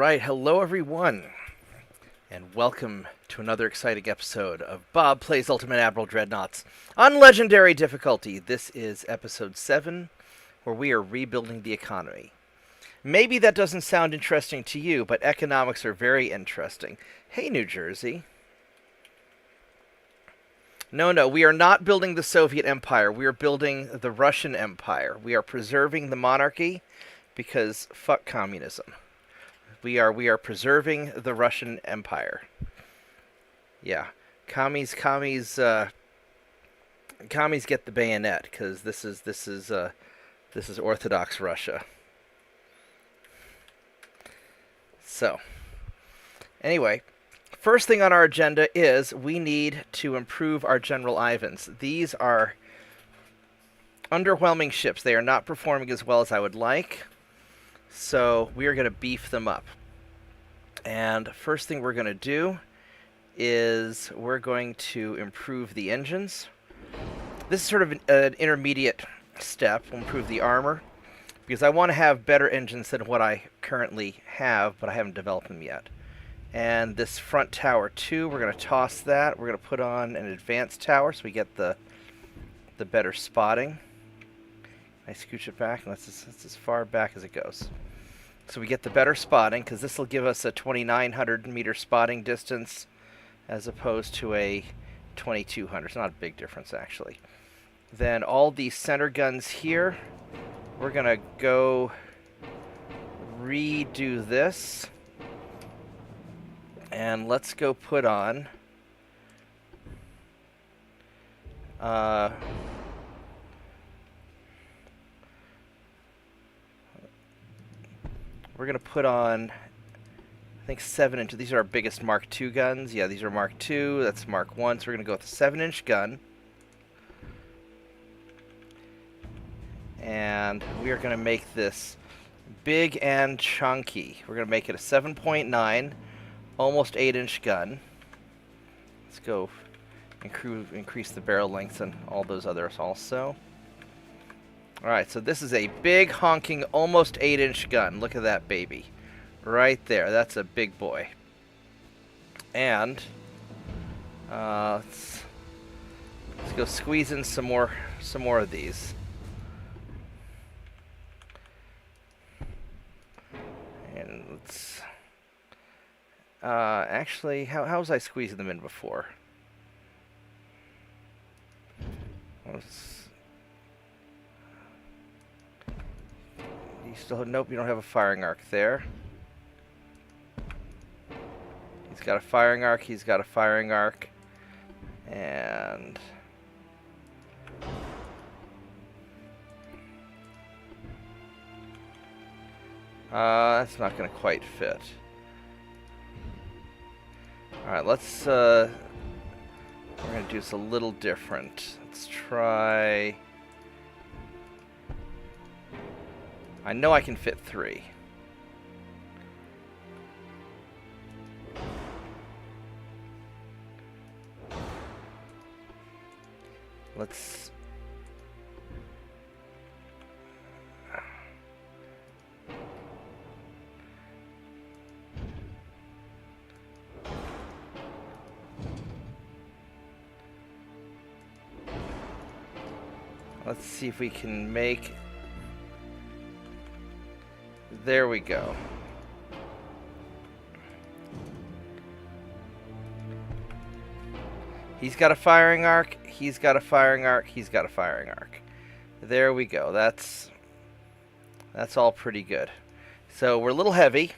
Alright, hello everyone, and welcome to another exciting episode of Bob Plays Ultimate Admiral Dreadnoughts on Legendary difficulty. This is episode 7, where we are rebuilding the economy. Maybe that doesn't sound interesting to you, but economics are very interesting. Hey, New Jersey. No, we are not building the Soviet Empire. We are building the Russian Empire. We are preserving the monarchy because fuck communism. We are preserving the Russian Empire. Yeah, commies get the bayonet because this is Orthodox Russia. So, anyway, first thing on our agenda is we need to improve our General Ivans. These are underwhelming ships. They are not performing as well as I would like. So we are going to beef them up. And first thing we're going to do is we're going to improve the engines. This is sort of an intermediate step. We'll improve the armor because I want to have better engines than what I currently have, but I haven't developed them yet. And this front tower too, we're going to toss that. We're going to put on an advanced tower so we get the better spotting. I scooch it back, and that's as far back as it goes. So we get the better spotting, because this will give us a 2,900 meter spotting distance as opposed to a 2,200. It's not a big difference, actually. Then all these center guns here, we're going to go redo this. And let's go put on... we're going to put on, I think, 7-inch. These are our biggest Mark II guns. Yeah, these are Mark II. That's Mark I. So we're going to go with a 7-inch gun. And we are going to make this big and chunky. We're going to make it a 7.9, almost 8-inch gun. Let's go increase the barrel lengths and all those others also. Alright, so this is a big, honking, almost 8-inch gun. Look at that baby. Right there. That's a big boy. And let's go squeeze in some more of these. And let's actually, how was I squeezing them in before? Nope, you don't have a firing arc there. He's got a firing arc, he's got a firing arc. And... that's not going to quite fit. Alright, let's... we're going to do this a little different. Let's try... I know I can fit 3. Let's... let's see if we can make... There we go. He's got a firing arc, he's got a firing arc, he's got a firing arc. There we go. That's all pretty good. So we're a little heavy.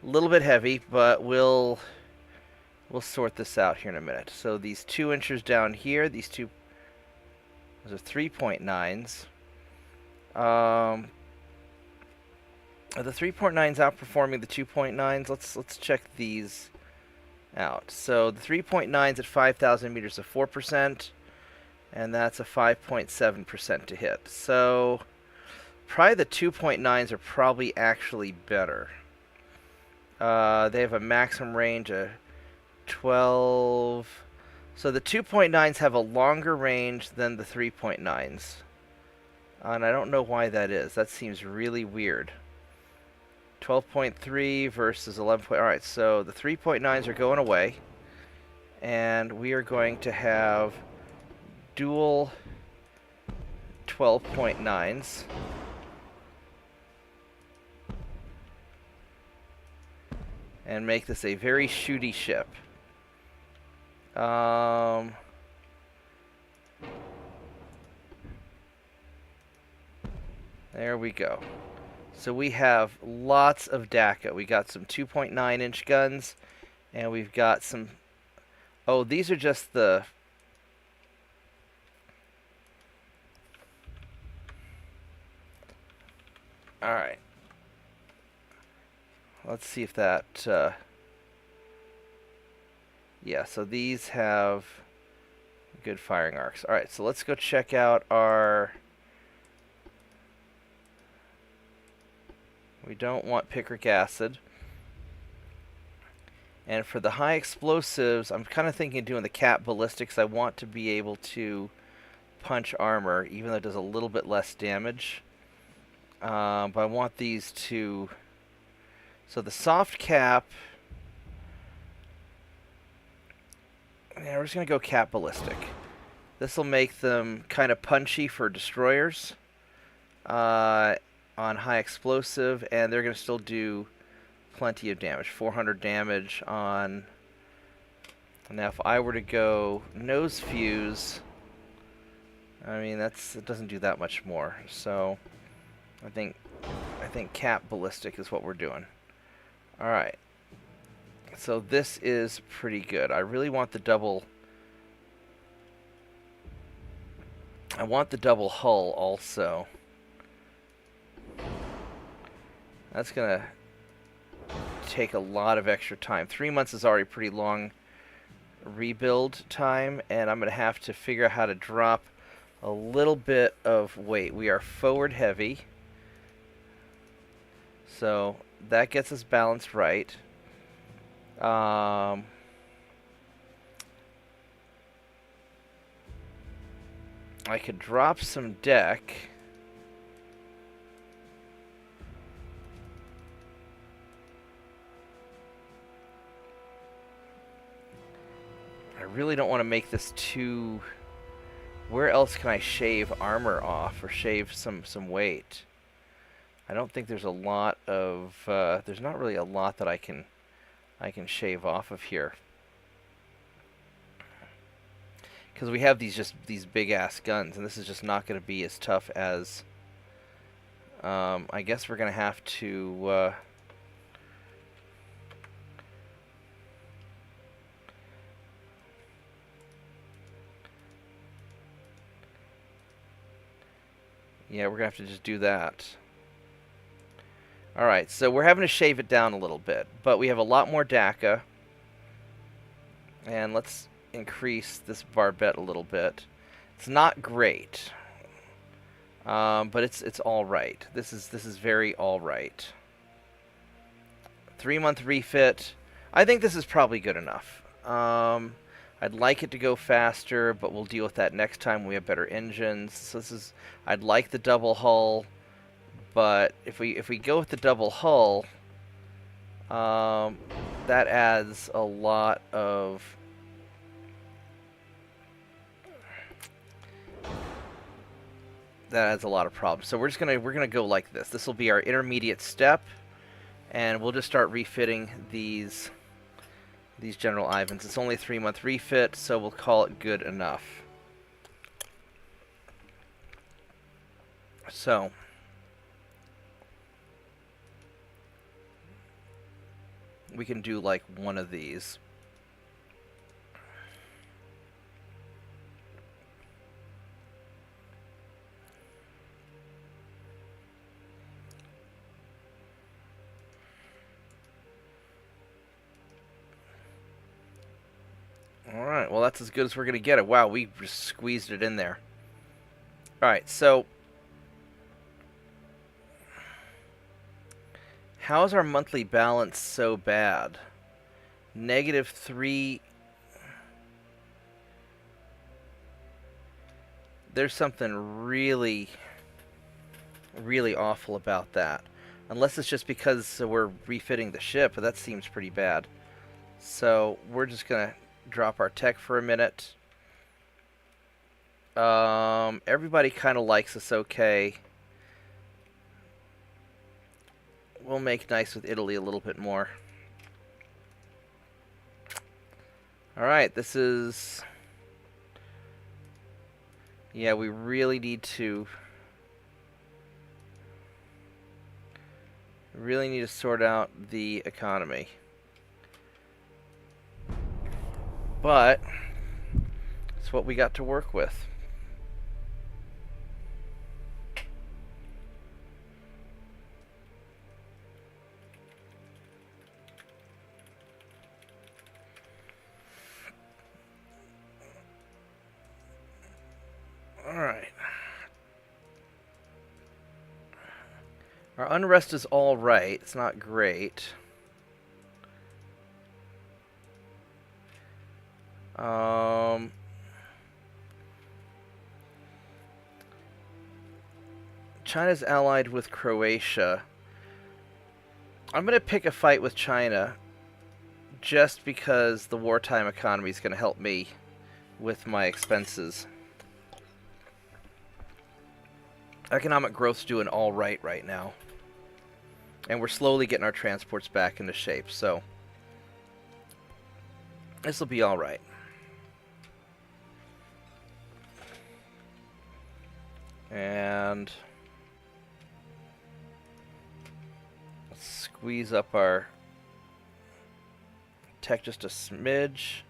A little bit heavy, but we'll sort this out here in a minute. So these 2 inches down here, these two, those are 3.9s. Are the 3.9s outperforming the 2.9s? Let's check these out. So the 3.9s at 5,000 meters of 4%, and that's a 5.7% to hit. So probably the 2.9s are probably actually better. They have a maximum range of 12. So the 2.9s have a longer range than the 3.9s. And I don't know why that is. That seems really weird. 12.3 versus 11. Alright, so the 3.9s are going away. And we are going to have dual 12.9s. And make this a very shooty ship. There we go. So we have lots of DACA. We got some 2.9-inch guns, and we've got some... Oh, these are just the... Alright. Let's see if that... Yeah, so these have good firing arcs. Alright, so let's go check out our... We don't want picric acid. And for the high explosives, I'm kind of thinking of doing the cap ballistics. I want to be able to punch armor, even though it does a little bit less damage. But I want these to... So the soft cap... Yeah, we're just going to go cap ballistic. This will make them kind of punchy for destroyers. On high explosive, and they're going to still do plenty of damage. 400 damage on... Now, if I were to go nose fuse, I mean, it doesn't do that much more. So, I think cap ballistic is what we're doing. All right. So this is pretty good. I really want the double... I want the double hull also. That's going to take a lot of extra time. 3 months is already pretty long rebuild time, and I'm going to have to figure out how to drop a little bit of weight. We are forward heavy, so that gets us balanced right. I could drop some deck. I really don't want to make this too... Where else can I shave armor off or shave some weight? I don't think there's a lot of... there's not really a lot that I can shave off of here. Because we have these big-ass guns, and this is just not going to be as tough as... I guess we're going to have to... Yeah, we're going to have to just do that. Alright, so we're having to shave it down a little bit. But we have a lot more DACA. And let's increase this barbette a little bit. It's not great. But it's alright. This is very alright. 3-month refit. I think this is probably good enough. I'd like it to go faster, but we'll deal with that next time when we have better engines. So I'd like the double hull, but if we go with the double hull, that adds a lot of... That adds a lot of problems. So we're gonna go like this. This will be our intermediate step, and we'll just start refitting these General Ivans. It's only a 3-month refit, so we'll call it good enough. So we can do like one of these. Alright, well that's as good as we're going to get it. Wow, we just squeezed it in there. Alright, so... How is our monthly balance so bad? -3... There's something really, really awful about that. Unless it's just because we're refitting the ship, but that seems pretty bad. So we're just going to drop our tech for a minute. Everybody kind of likes us okay. We'll make nice with Italy a little bit more. Alright, this is... Yeah, we really need to... Really need to sort out the economy. But it's what we got to work with. Alright. Our unrest is alright. It's not great. China's allied with Croatia. I'm going to pick a fight with China just because the wartime economy is going to help me with my expenses. Economic growth's doing all right now. And we're slowly getting our transports back into shape, so this will be all right. And let's squeeze up our tech just a smidge.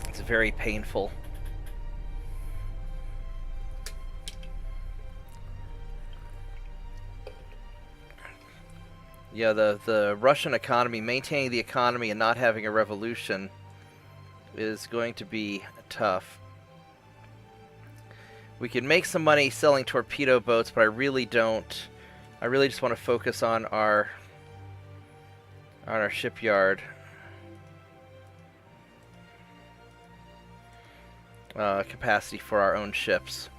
It's very painful. Yeah, the Russian economy, maintaining the economy and not having a revolution is going to be tough. We can make some money selling torpedo boats, but I really don't. I really just want to focus on our shipyard capacity for our own ships.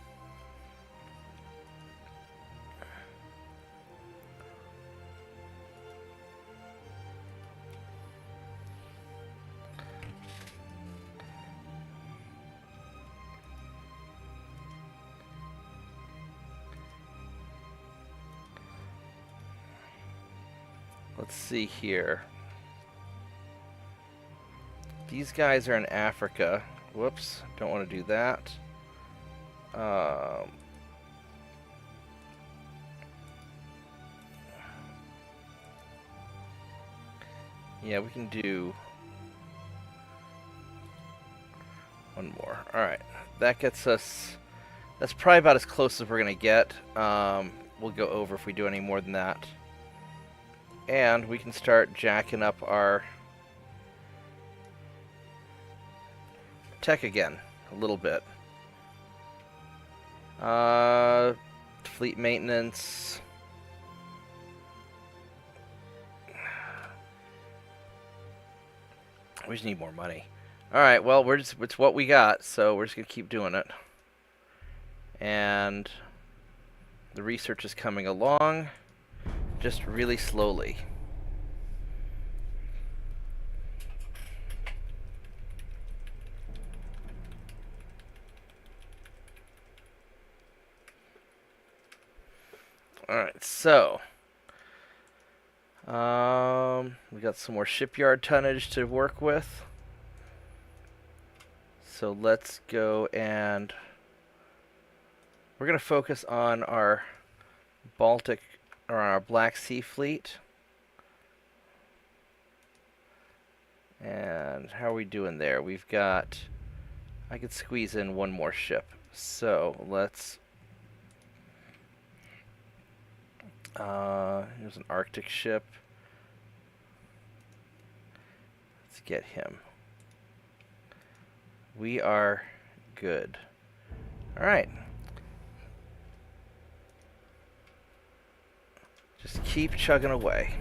Let's see here. These guys are in Africa. Whoops, don't want to do that. Yeah, we can do one more. Alright, that gets us... That's probably about as close as we're going to get. We'll go over if we do any more than that. And we can start jacking up our tech again a little bit. Fleet maintenance. We just need more money. Alright, well, it's what we got, so we're just going to keep doing it. And the research is coming along. Just really slowly. Alright, so we got some more shipyard tonnage to work with. So let's go and we're going to focus on our Baltic or our Black Sea fleet. And how are we doing there? We've got... I could squeeze in one more ship. So let's... here's an Arctic ship. Let's get him. We are good. Alright. Just keep chugging away.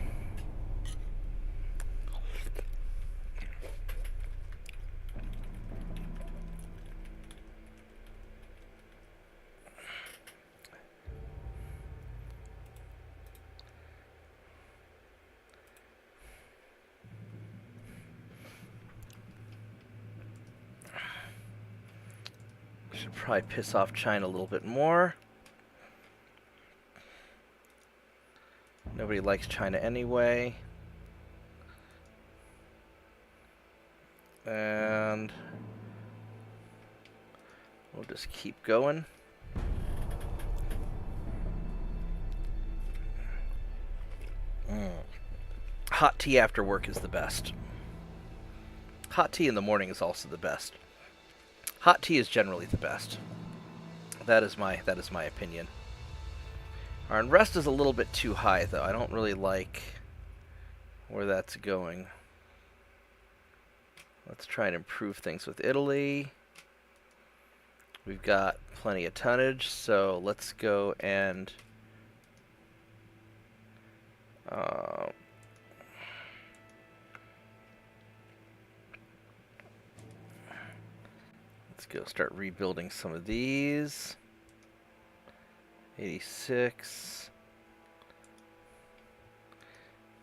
Should probably piss off China a little bit more. Nobody likes China anyway. And we'll just keep going. Hot tea after work is the best. Hot tea in the morning is also the best. Hot tea is generally the best. That is my opinion. Our unrest is a little bit too high, though. I don't really like where that's going. Let's try and improve things with Italy. We've got plenty of tonnage, so let's go and let's go start rebuilding some of these. 86.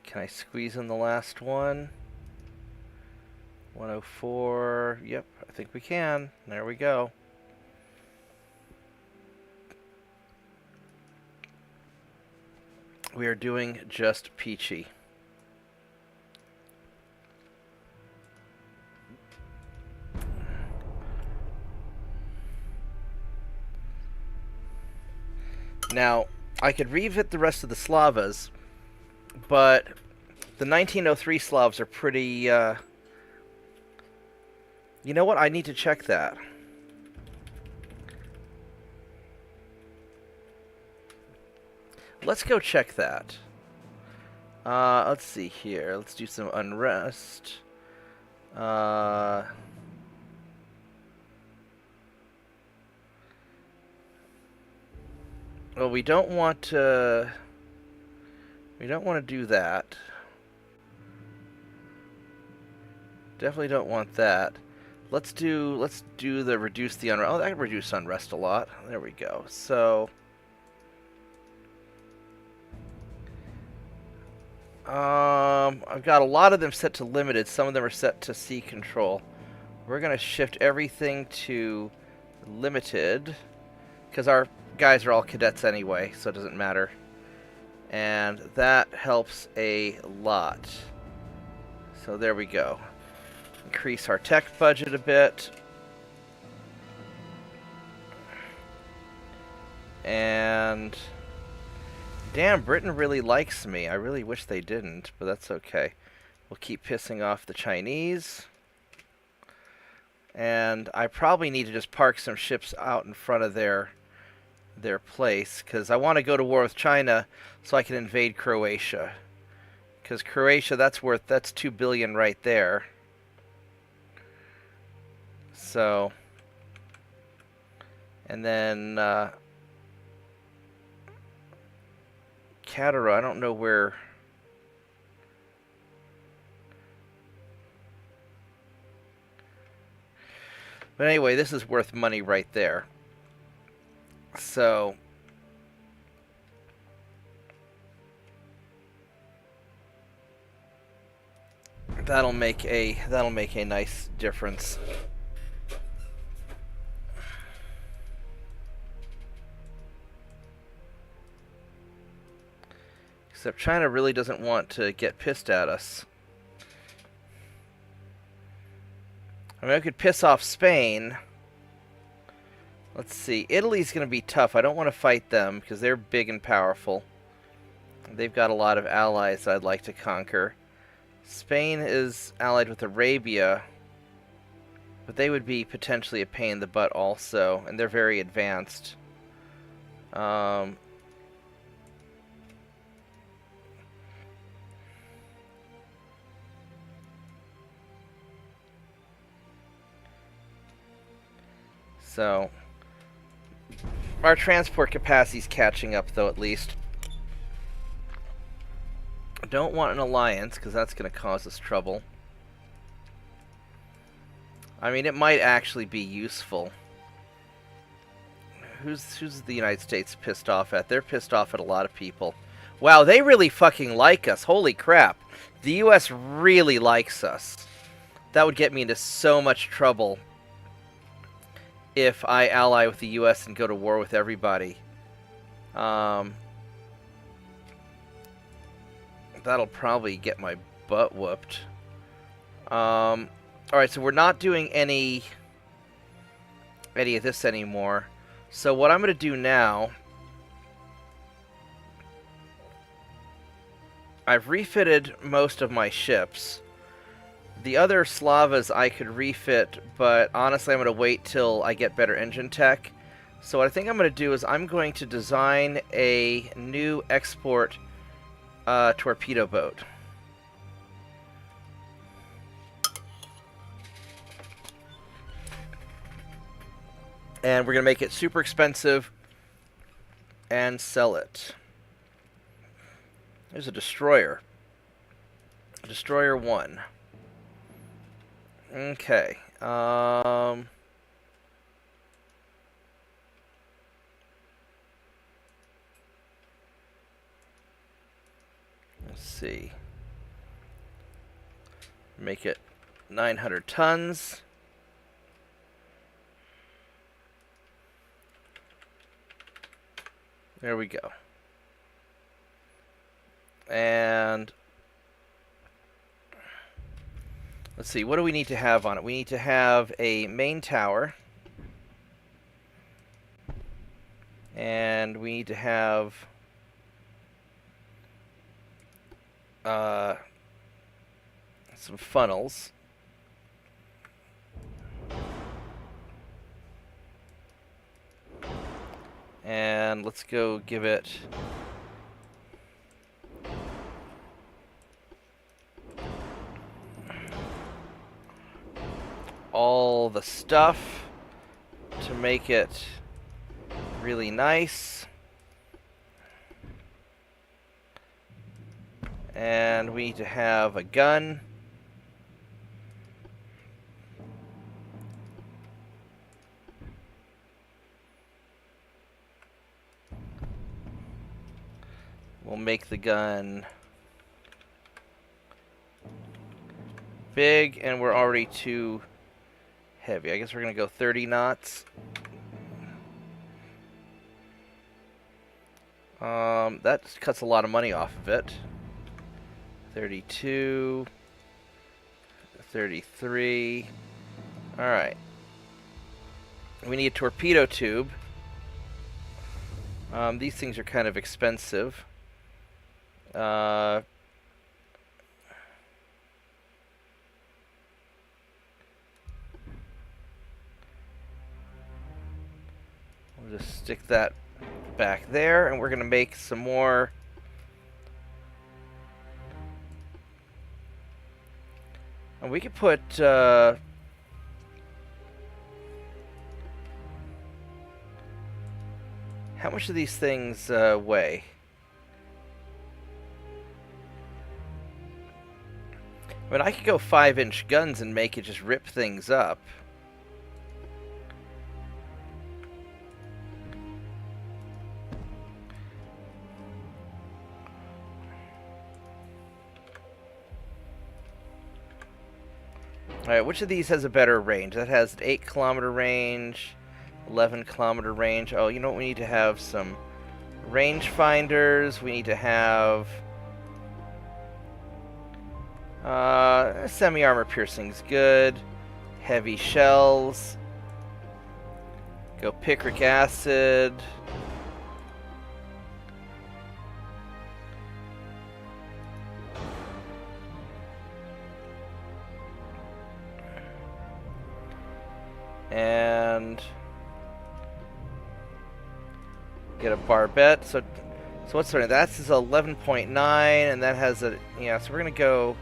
Can I squeeze in the last one? 104. Yep, I think we can. There we go. We are doing just peachy. Now, I could refit the rest of the Slavas, but the 1903 Slavs are pretty, you know what? I need to check that. Let's go check that. Let's see here. Let's do some unrest. Well, we don't want to do that. Definitely don't want that. Let's do the reduce the unrest. Oh, that can reduce unrest a lot. There we go. So I've got a lot of them set to limited. Some of them are set to sea control. We're gonna shift everything to limited because our guys are all cadets anyway, so it doesn't matter. And that helps a lot. So there we go. Increase our tech budget a bit. And damn, Britain really likes me. I really wish they didn't, but that's okay. We'll keep pissing off the Chinese. And I probably need to just park some ships out in front of their place, because I want to go to war with China so I can invade Croatia. Because Croatia, that's 2 billion right there. So, and then Catara, I don't know where. But anyway, this is worth money right there. So that'll make a nice difference. Except China really doesn't want to get pissed at us. I mean, I could piss off Spain. Let's see. Italy's going to be tough. I don't want to fight them because they're big and powerful. They've got a lot of allies that I'd like to conquer. Spain is allied with Arabia, but they would be potentially a pain in the butt also, and they're very advanced. So our transport capacity's catching up, though, at least. I don't want an alliance, because that's going to cause us trouble. I mean, it might actually be useful. Who's the United States pissed off at? They're pissed off at a lot of people. Wow, they really fucking like us. Holy crap. The U.S. really likes us. That would get me into so much trouble if I ally with the U.S. and go to war with everybody. That'll probably get my butt whooped. Alright, so we're not doing any of this anymore. So what I'm going to do now, I've refitted most of my ships. The other Slavas I could refit, but honestly I'm going to wait till I get better engine tech. So what I think I'm going to do is I'm going to design a new export torpedo boat. And we're going to make it super expensive and sell it. There's a destroyer. Destroyer 1. Okay. Let's see. Make it 900 tons. There we go. And let's see, what do we need to have on it? We need to have a main tower. And we need to have some funnels. And let's go give it all the stuff to make it really nice. And we need to have a gun. We'll make the gun big, and we're already too heavy. I guess we're going to go 30 knots. That cuts a lot of money off of it. 32, 33. Alright. We need a torpedo tube. These things are kind of expensive. We'll just stick that back there, and we're going to make some more. And we could put how much do these things weigh? I mean, I could go 5-inch guns and make it just rip things up. Alright, which of these has a better range? That has an 8-kilometer range, 11-kilometer range. Oh, you know what? We need to have some range finders. We need to have semi-armor piercing's good. Heavy shells. Go picric acid. And get a barbette. So what's the that's 11.9, and that has a yeah. So we're gonna go.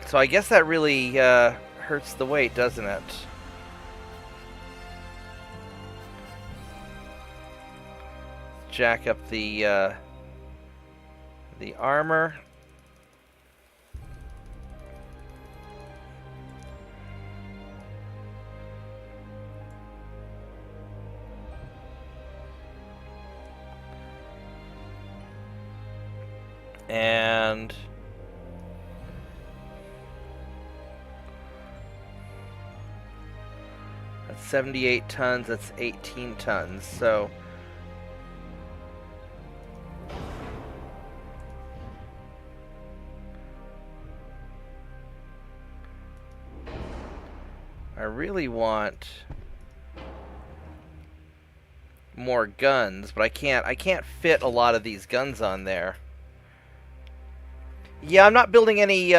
So I guess that really hurts the weight, doesn't it? Jack up the armor. And that's 78 tons, that's 18 tons, so I really want more guns, but I can't fit a lot of these guns on there. Yeah, I'm not building any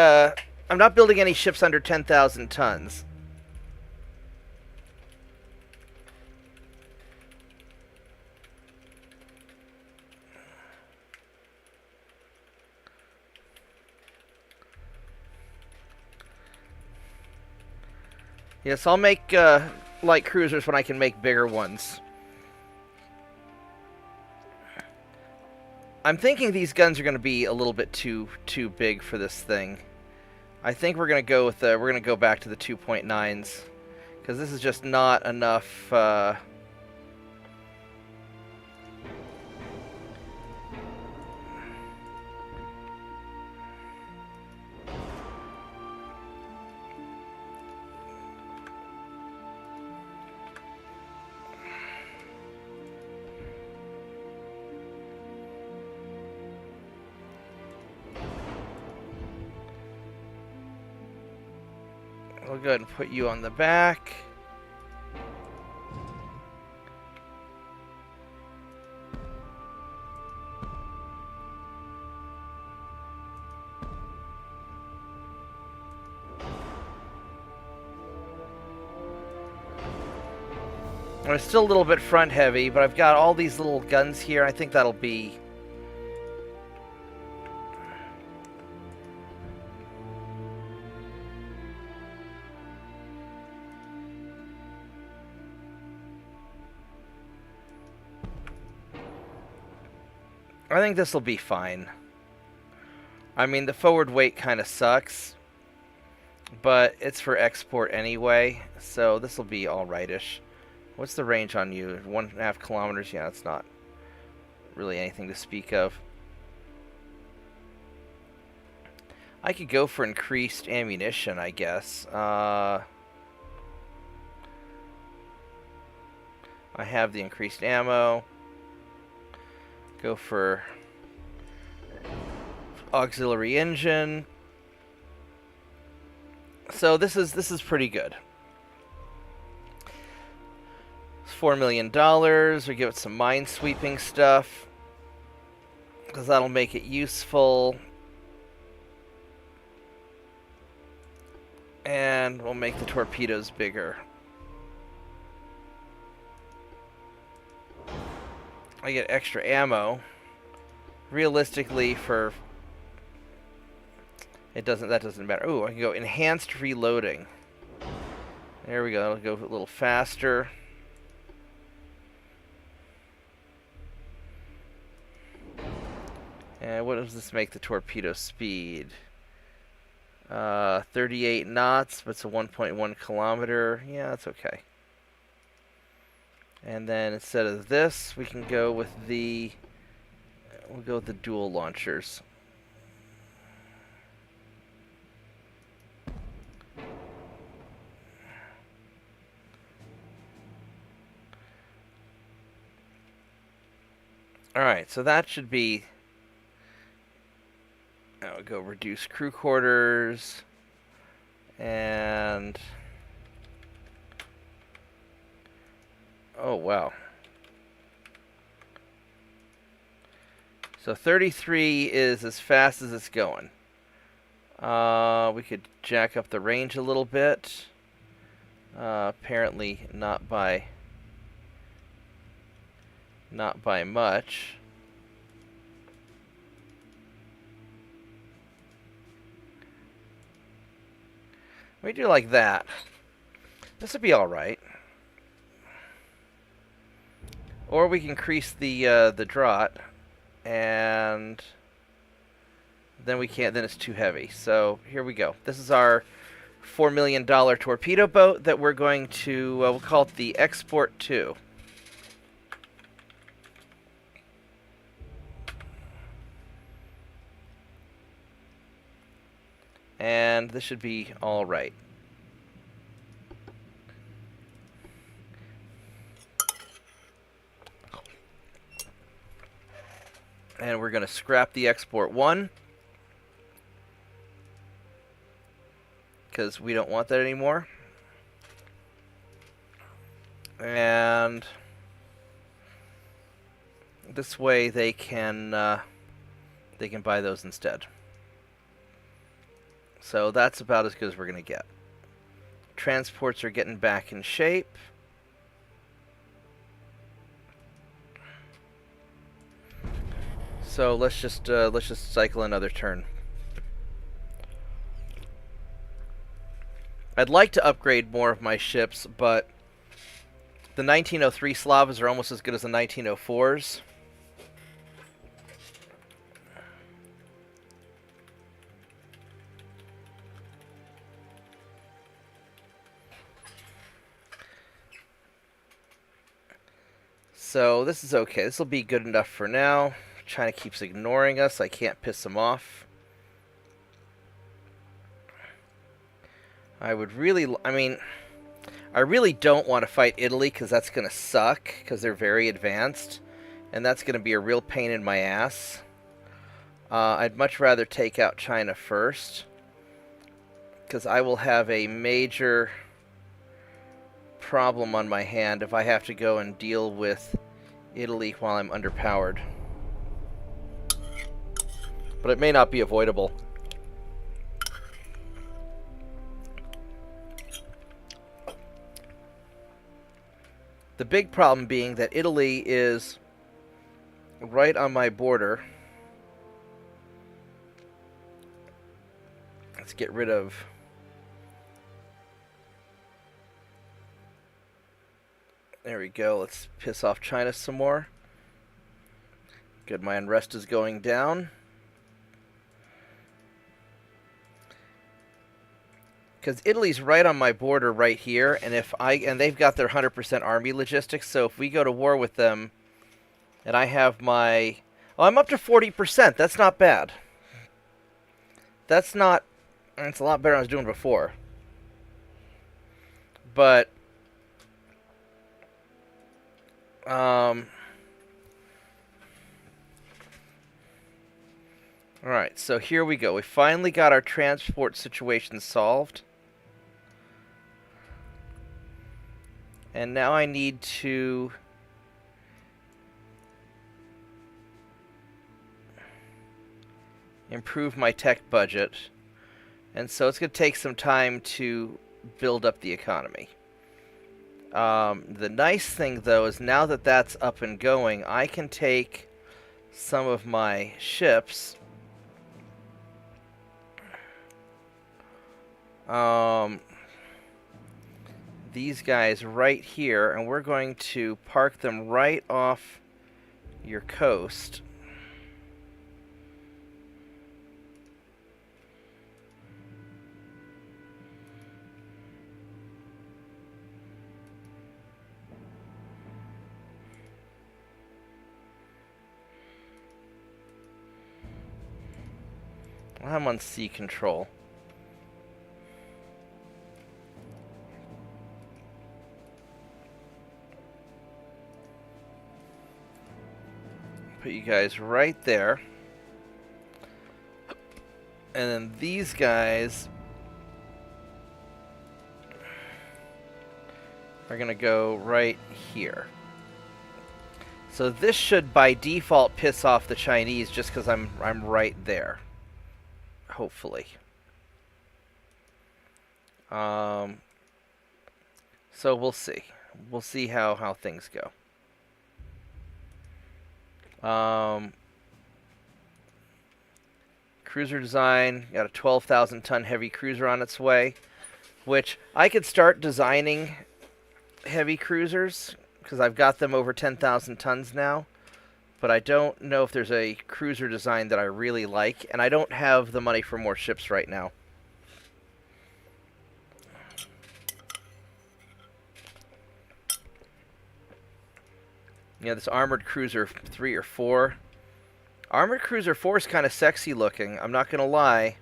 ships under 10,000 tons. Yes, I'll make light cruisers when I can make bigger ones. I'm thinking these guns are going to be a little bit too big for this thing. I think we're going to go with we're going to go back to the 2.9s because this is just not enough. We'll go ahead and put you on the back. I'm still a little bit front heavy, but I've got all these little guns here. I think that'll be... I think this will be fine. I mean, the forward weight kind of sucks, but it's for export anyway, so this will be alrightish. What's the range on you? 1.5 kilometers? Yeah, it's not really anything to speak of. I could go for increased ammunition, I guess. I have the increased ammo. Go for auxiliary engine. So this is pretty good. It's $4 million. We give it some mine-sweeping stuff, because that'll make it useful. And we'll make the torpedoes bigger. I get extra ammo. Realistically, for... that doesn't matter. Ooh, I can go enhanced reloading. There we go. It'll go a little faster. And what does this make the torpedo speed? 38 knots, but it's a 1.1 kilometer. Yeah, that's okay. And then instead of this, we can go with the... we'll go with the dual launchers. Alright, so that should be... I'll go reduce crew quarters. And... oh, wow. So 33 is as fast as it's going. We could jack up the range a little bit. Apparently not by much. We do like that. This would be all right. Or we can increase the draught, and then we can't. Then it's too heavy. So here we go. This is our $4 million torpedo boat that we're going to. We'll call it the Export 2. And this should be all right. And we're going to scrap the export 1. Because we don't want that anymore. And this way they can buy those instead. So that's about as good as we're going to get. Transports are getting back in shape. So let's just cycle another turn. I'd like to upgrade more of my ships, but the 1903 Slavas are almost as good as the 1904s. So this is okay. This will be good enough for now. China keeps ignoring us. I can't piss them off. I really don't want to fight Italy because that's going to suck because they're very advanced. And that's going to be a real pain in my ass. I'd much rather take out China first because I will have a major problem on my hand if I have to go and deal with Italy while I'm underpowered. But it may not be avoidable. The big problem being that Italy is right on my border. Let's get rid of... There we go. Let's piss off China some more. Good, my unrest is going down. Because Italy's right on my border right here, and they've got their 100% army logistics, so if we go to war with them, and I have my... Oh, I'm up to 40%. That's not bad. That's not... It's a lot better than I was doing before. But... Alright, so here we go. We finally got our transport situation solved. And now I need to improve my tech budget. And so it's going to take some time to build up the economy. The nice thing, though, is now that that's up and going, I can take some of my ships, these guys right here, and we're going to park them right off your coast. I'm on sea control. Put you guys right there. And then these guys are going to go right here. So this should by default piss off the Chinese just because I'm right there. Hopefully. So we'll see. We'll see how things go. Cruiser design, got a 12,000 ton heavy cruiser on its way, which I could start designing heavy cruisers because I've got them over 10,000 tons now, but I don't know if there's a cruiser design that I really like, and I don't have the money for more ships right now. Yeah, this Armored Cruiser 3 or 4. Armored Cruiser 4 is kind of sexy looking, I'm not going to lie.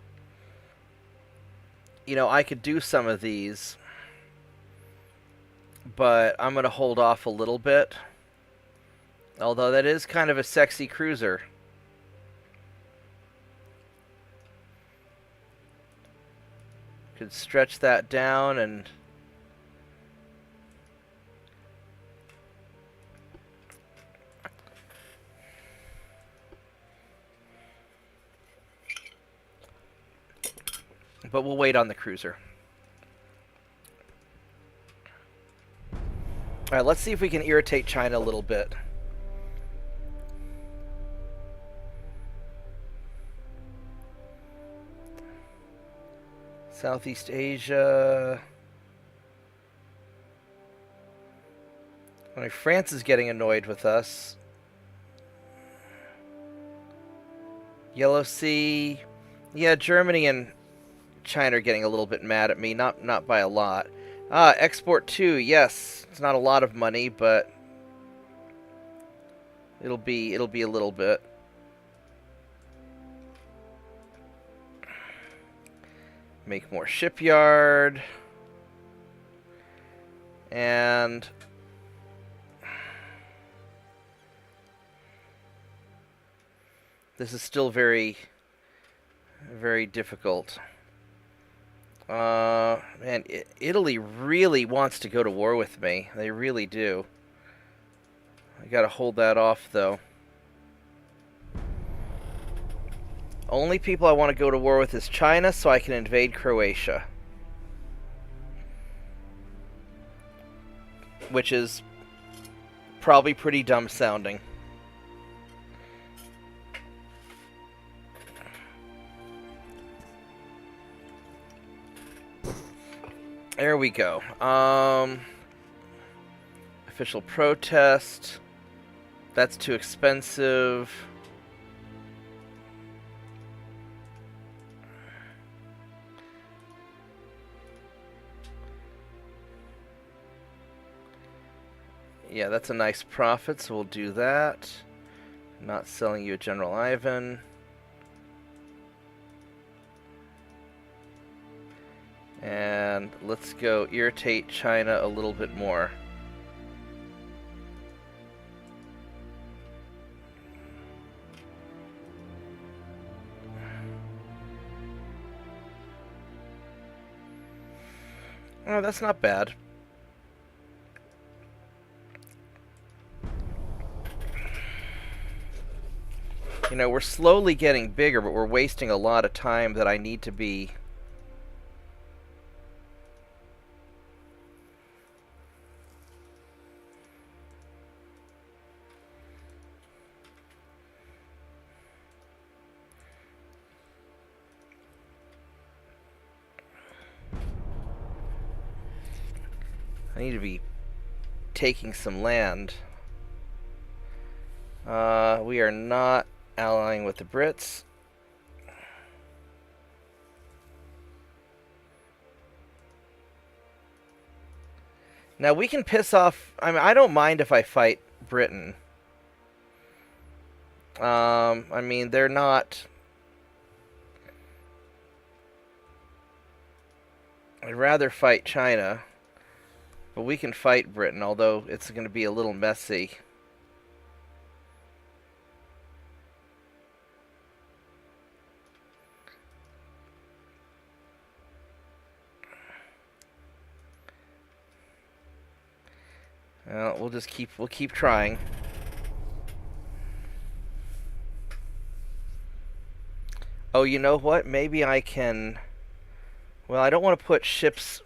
you know, I could do some of these, but I'm going to hold off a little bit. Although that is kind of a sexy cruiser. Could stretch that down and... But we'll wait on the cruiser. Alright, let's see if we can irritate China a little bit. Southeast Asia. France is getting annoyed with us. Yellow Sea. Yeah, Germany and China are getting a little bit mad at me. Not by a lot. Export 2, yes. It's not a lot of money, but it'll be a little bit. Make more shipyard. And this is still very, very difficult. Man, Italy really wants to go to war with me. They really do. I gotta hold that off, though. Only people I want to go to war with is China, so I can invade Croatia. Which is probably pretty dumb sounding. There we go. Official protest. That's too expensive. Yeah, that's a nice profit, so we'll do that. Not selling you a General Ivan. And let's go irritate China a little bit more. Oh, that's not bad. You know, we're slowly getting bigger, but we're wasting a lot of time that I need to be... I need to be taking some land. We are not allying with the Brits. Now we can piss off... I mean, I don't mind if I fight Britain. I mean, they're not... I'd rather fight China. But we can fight Britain, although it's going to be a little messy. We'll keep trying. Oh, you know what? Maybe I can... Well, I don't want to put ships...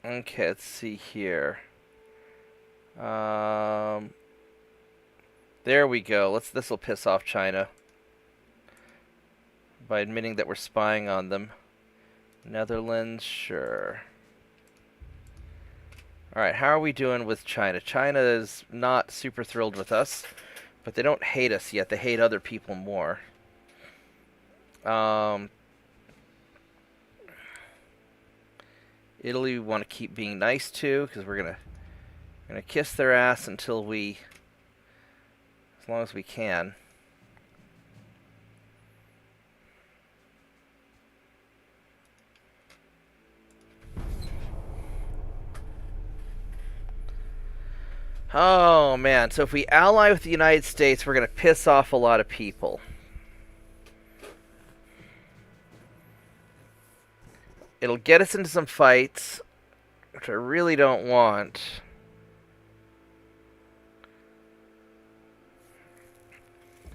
Okay, let's see here. There we go. This will piss off China by admitting that we're spying on them. Netherlands, sure. Alright, how are we doing with China? China is not super thrilled with us, but they don't hate us yet. They hate other people more. Italy we want to keep being nice to, because we're gonna kiss their ass until as long as we can. Oh, man. So if we ally with the United States, we're going to piss off a lot of people. It'll get us into some fights, which I really don't want.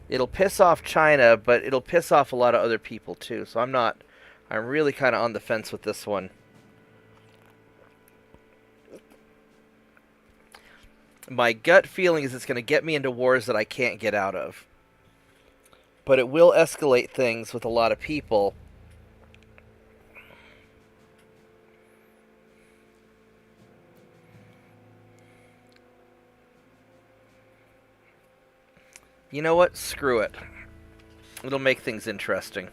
It'll piss off China, but it'll piss off a lot of other people too. So I'm really kind of on the fence with this one. My gut feeling is it's going to get me into wars that I can't get out of. But it will escalate things with a lot of people. You know what? Screw it. It'll make things interesting.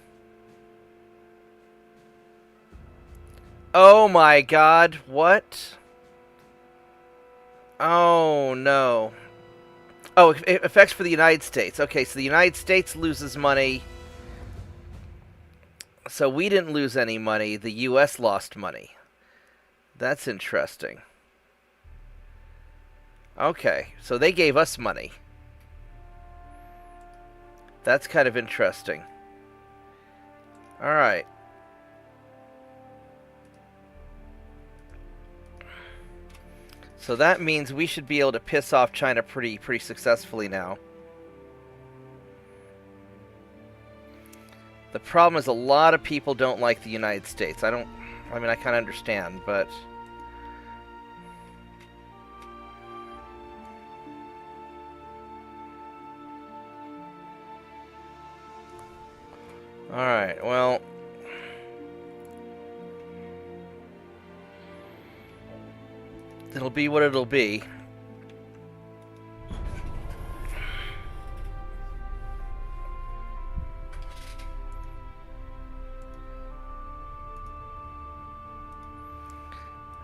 Oh my god, what? Oh no. Oh, effects for the United States. Okay, so the United States loses money. So we didn't lose any money. The US lost money. That's interesting. Okay, so they gave us money. That's kind of interesting. Alright. So that means we should be able to piss off China pretty successfully now. The problem is a lot of people don't like the United States. I mean, I kind of understand, but... Alright, well... It'll be what it'll be.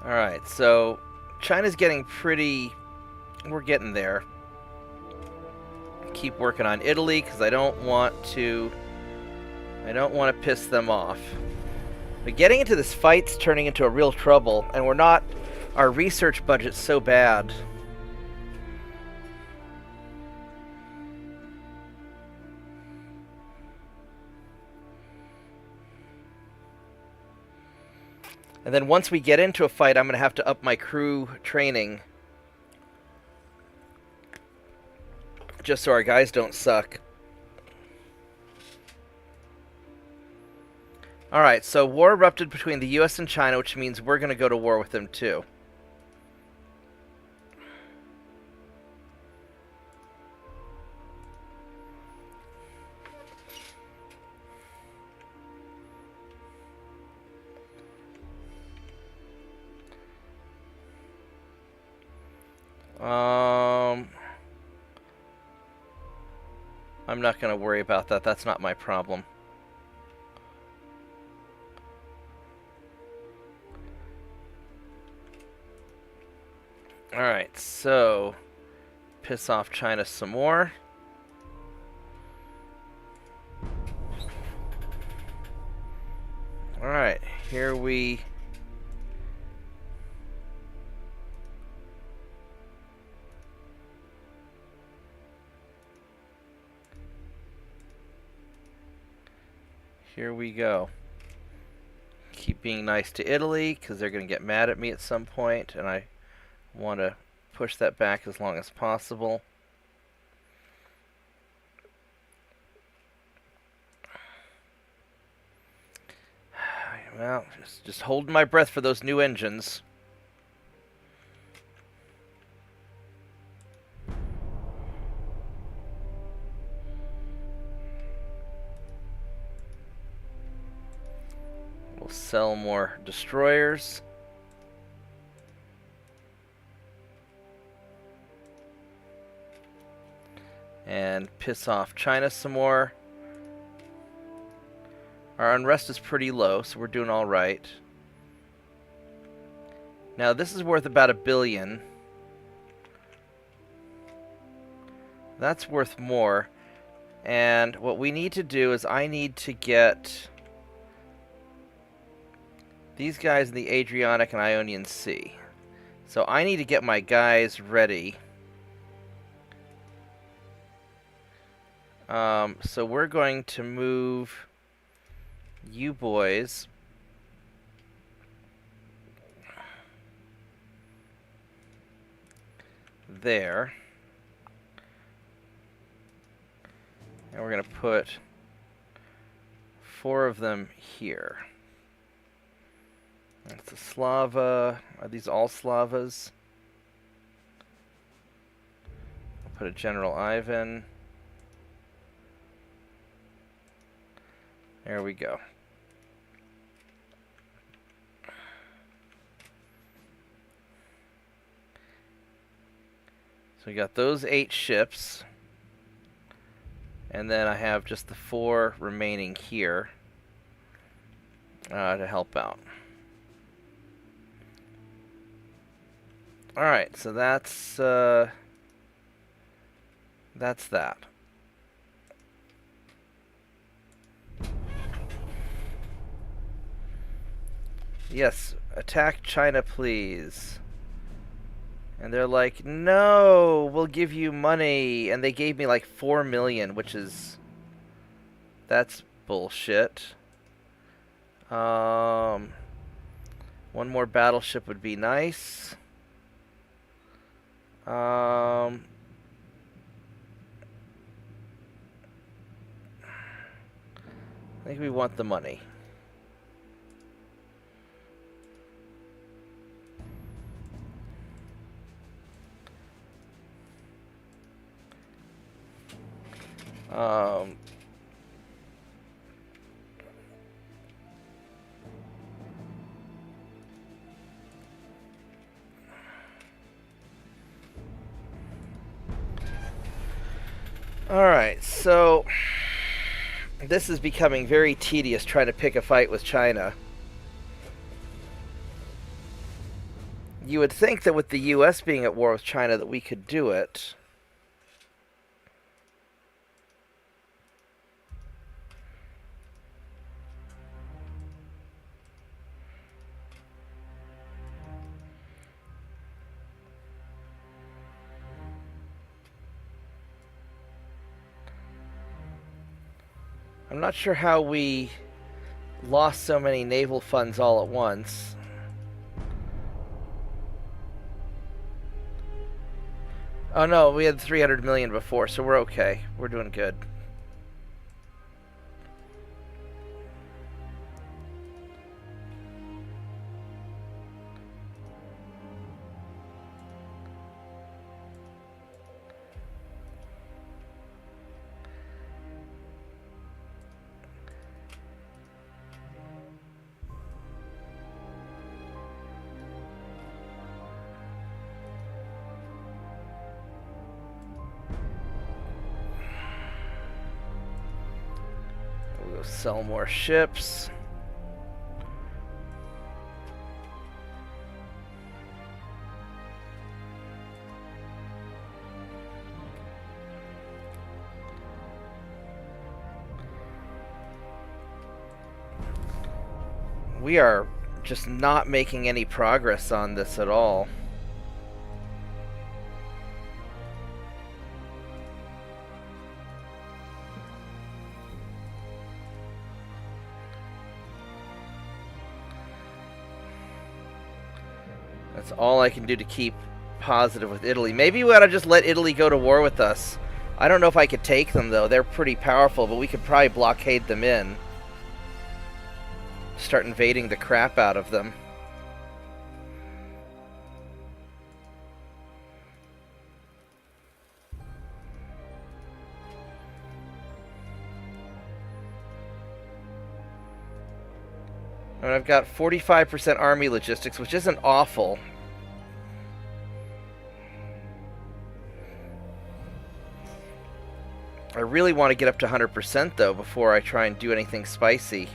Alright, so China's getting pretty... We're getting there. Keep working on Italy, because I don't want to piss them off. But getting into this fight's turning into a real trouble, and we're not... Our research budget's so bad. And then once we get into a fight, I'm going to have to up my crew training. Just so our guys don't suck. Alright, so war erupted between the US and China, which means we're going to go to war with them too. I'm not going to worry about that. That's not my problem. Alright, so piss off China some more. Alright, here we... Here we go. Keep being nice to Italy, because they're going to get mad at me at some point, and I want to push that back as long as possible. Well, just holding my breath for those new engines. We'll sell more destroyers. And piss off China some more. Our unrest is pretty low, so we're doing all right. Now, this is worth about $1 billion. That's worth more. And what we need to do is I need to get these guys in the Adriatic and Ionian Sea. So I need to get my guys ready. So we're going to move you boys there. And we're going to put 4 of them here. That's a Slava. Are these all Slavas? I'll put a General Ivan. There we go. So we got those 8 ships. And then I have just the 4 remaining here to help out. Alright, so that's that. Yes, attack China, please. And they're like, no, we'll give you money. And they gave me like 4 million, which is... that's bullshit. One more battleship would be nice. I think we want the money. Alright, so this is becoming very tedious trying to pick a fight with China. You would think that with the US being at war with China that we could do it. I'm not sure how we lost so many naval funds all at once. Oh no, we had 300 million before, so we're okay. We're doing good. We'll go sell more ships. We are just not making any progress on this at all. That's all I can do to keep positive with Italy. Maybe we ought to just let Italy go to war with us. I don't know if I could take them, though. They're pretty powerful, but we could probably blockade them in. Start invading the crap out of them. And I've got 45% army logistics, which isn't awful. I really want to get up to 100% though before I try and do anything spicy.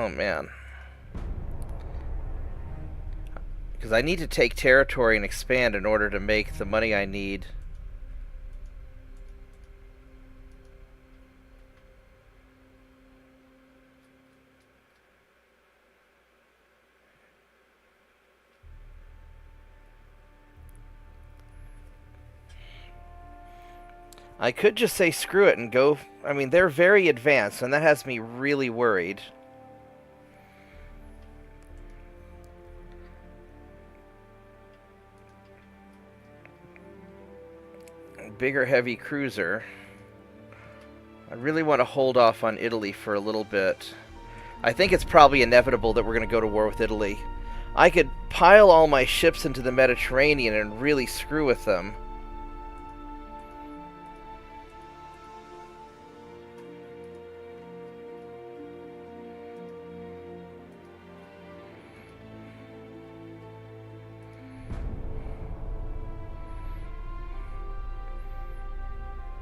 Oh, man. Because I need to take territory and expand in order to make the money I need. I could just say screw it and go... I mean, they're very advanced, and that has me really worried. Bigger heavy cruiser. I really want to hold off on Italy for a little bit. I think it's probably inevitable that we're going to go to war with Italy. I could pile all my ships into the Mediterranean and really screw with them.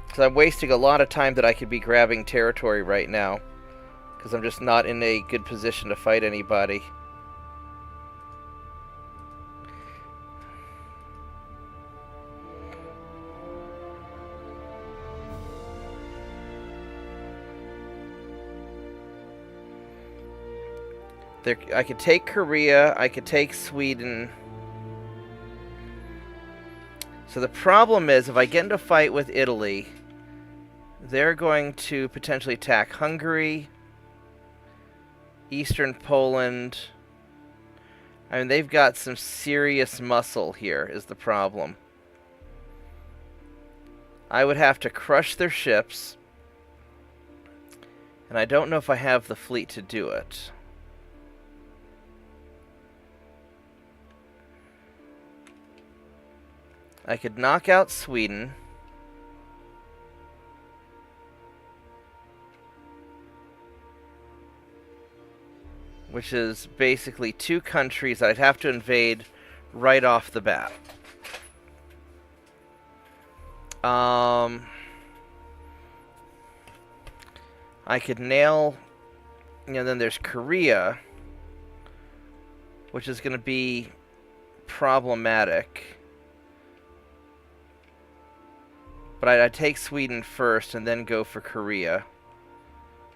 Because I'm wasting a lot of time that I could be grabbing territory right now. Because I'm just not in a good position to fight anybody. I could take Korea, I could take Sweden. So the problem is, if I get into a fight with Italy, they're going to potentially attack Hungary, Eastern Poland. I mean, they've got some serious muscle here, is the problem. I would have to crush their ships, and I don't know if I have the fleet to do it. I could knock out Sweden. Which is basically 2 countries that I'd have to invade right off the bat. I could nail... then there's Korea, which is going to be problematic. But I'd take Sweden first and then go for Korea.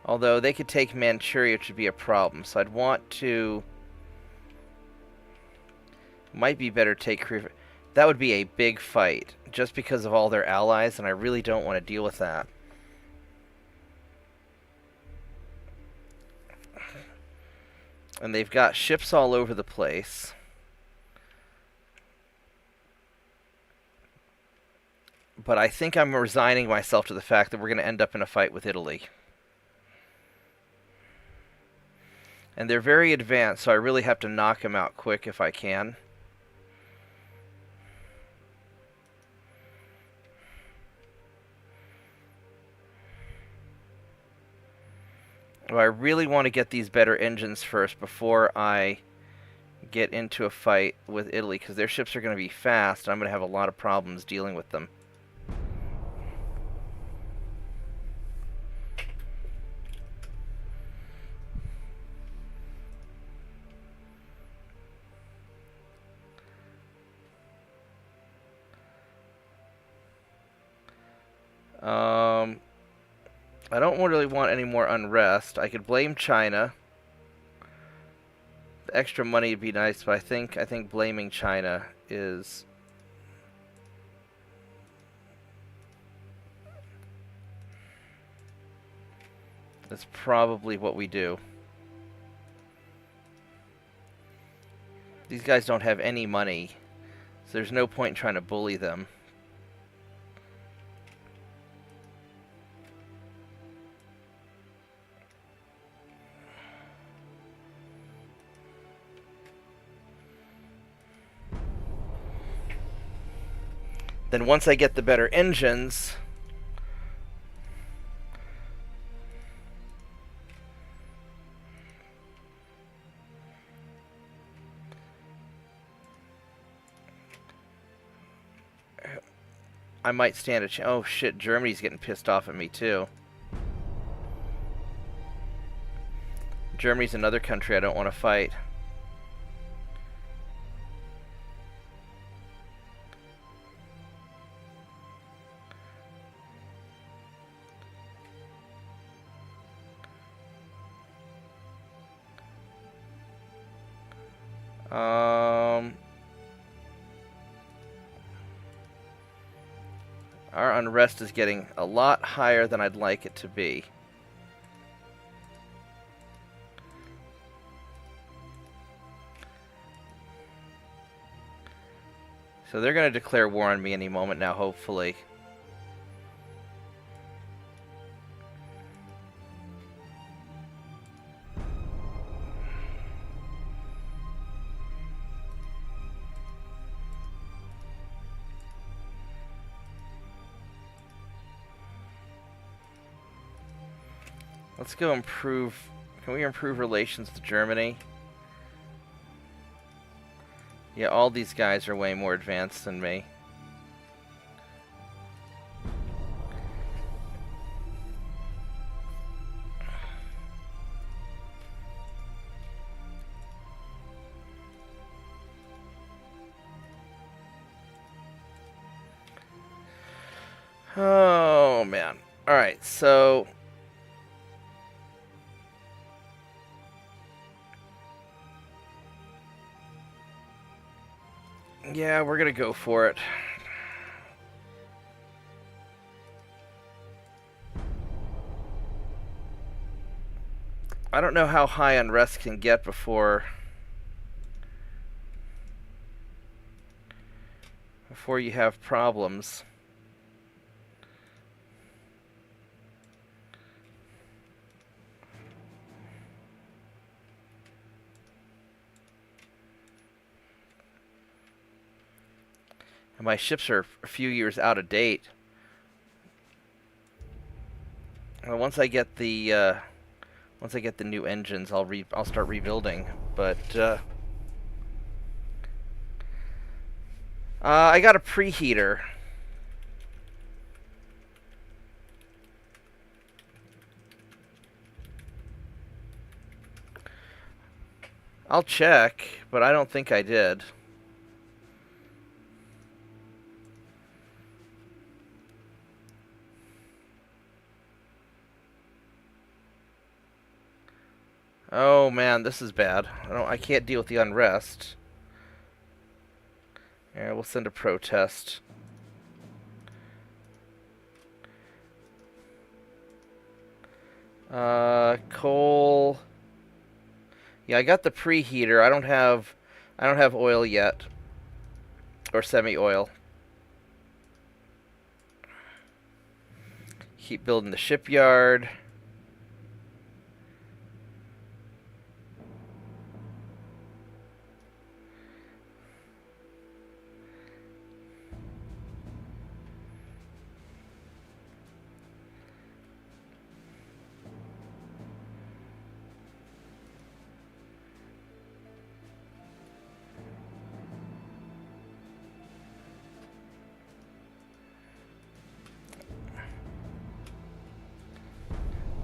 Although they could take Manchuria, which would be a problem. So I'd want to... Might be better to take Korea. That would be a big fight, just because of all their allies, and I really don't want to deal with that. And they've got ships all over the place. But I think I'm resigning myself to the fact that we're going to end up in a fight with Italy. And they're very advanced, so I really have to knock them out quick if I can. Well, I really want to get these better engines first before I get into a fight with Italy, because their ships are going to be fast, and I'm going to have a lot of problems dealing with them. I don't really want any more unrest. I could blame China. The extra money would be nice, but I think blaming China is probably what we do. These guys don't have any money, so there's no point in trying to bully them. Then once I get the better engines, I might stand a chance. Oh shit, Germany's getting pissed off at me too. Germany's another country I don't want to fight. Our unrest is getting a lot higher than I'd like it to be. So they're going to declare war on me any moment now, hopefully. Let's go improve. Can we improve relations with Germany? Yeah, all these guys are way more advanced than me. Oh, man. Alright, so... yeah, we're gonna go for it. I don't know how high unrest can get before you have problems. And my ships are a few years out of date. Well, once I get the new engines, I'll start rebuilding. But I got a preheater. I'll check, but I don't think I did. Oh man, this is bad. I can't deal with the unrest. Yeah, we'll send a protest. Coal. Yeah, I got the preheater. I don't have oil yet. Or semi-oil. Keep building the shipyard.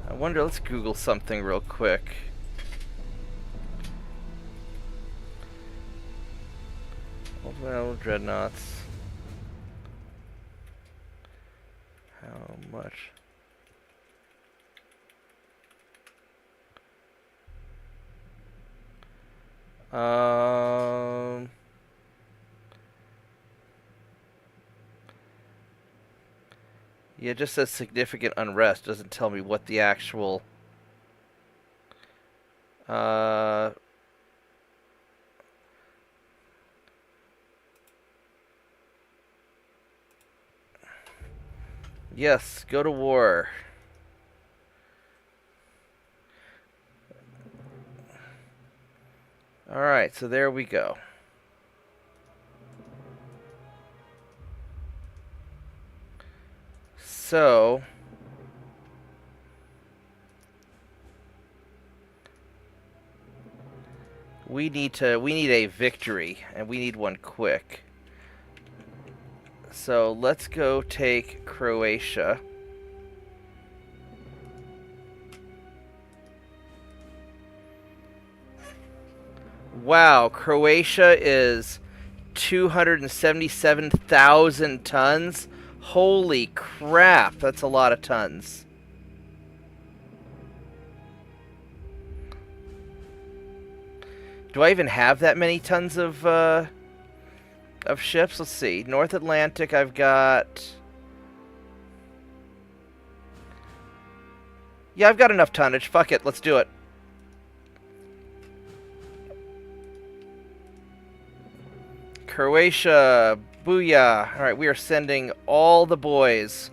I wonder, let's Google something real quick. Admiral Dreadnoughts. How much? Yeah, it just says significant unrest. Doesn't tell me what the actual yes, go to war. Alright, so there we go. So we need a victory, and we need one quick. So let's go take Croatia. Wow, Croatia is 277,000 tons. Holy crap, that's a lot of tons. Do I even have that many tons of ships? Let's see. North Atlantic, I've got... Yeah, I've got enough tonnage. Fuck it, let's do it. Croatia, booyah. Alright, we are sending all the boys.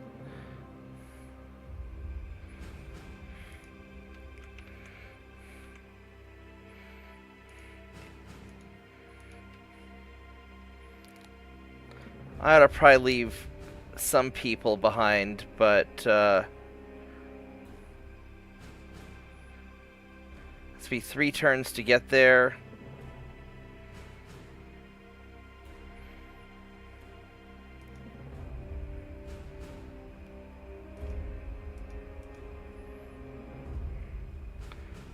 I ought to probably leave some people behind, but it's be 3 turns to get there.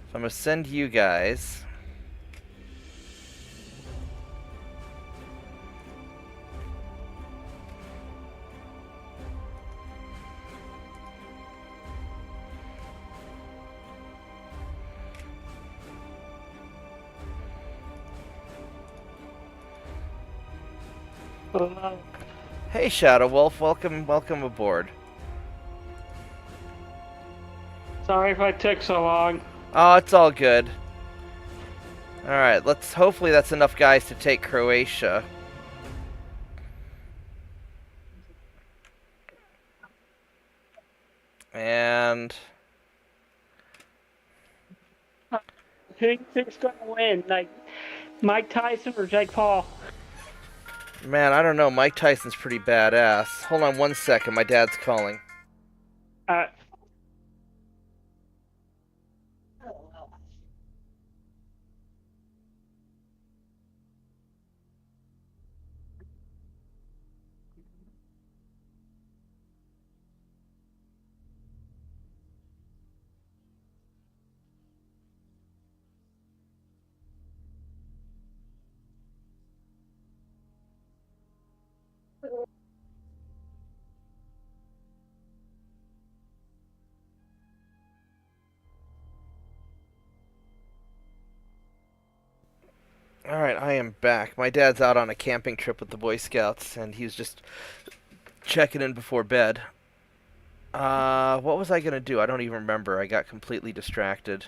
So I'm going to send you guys. Hello. Hey, Shadow Wolf, welcome aboard. Sorry if I took so long. Oh, it's all good. Alright, hopefully that's enough guys to take Croatia. And... Who do you think's going to win? Like, Mike Tyson or Jake Paul? Man, I don't know. Mike Tyson's pretty badass. Hold on 1 second. My dad's calling. Uh, Alright, I am back. My dad's out on a camping trip with the Boy Scouts, and he was just checking in before bed. What was I gonna do? I don't even remember. I got completely distracted.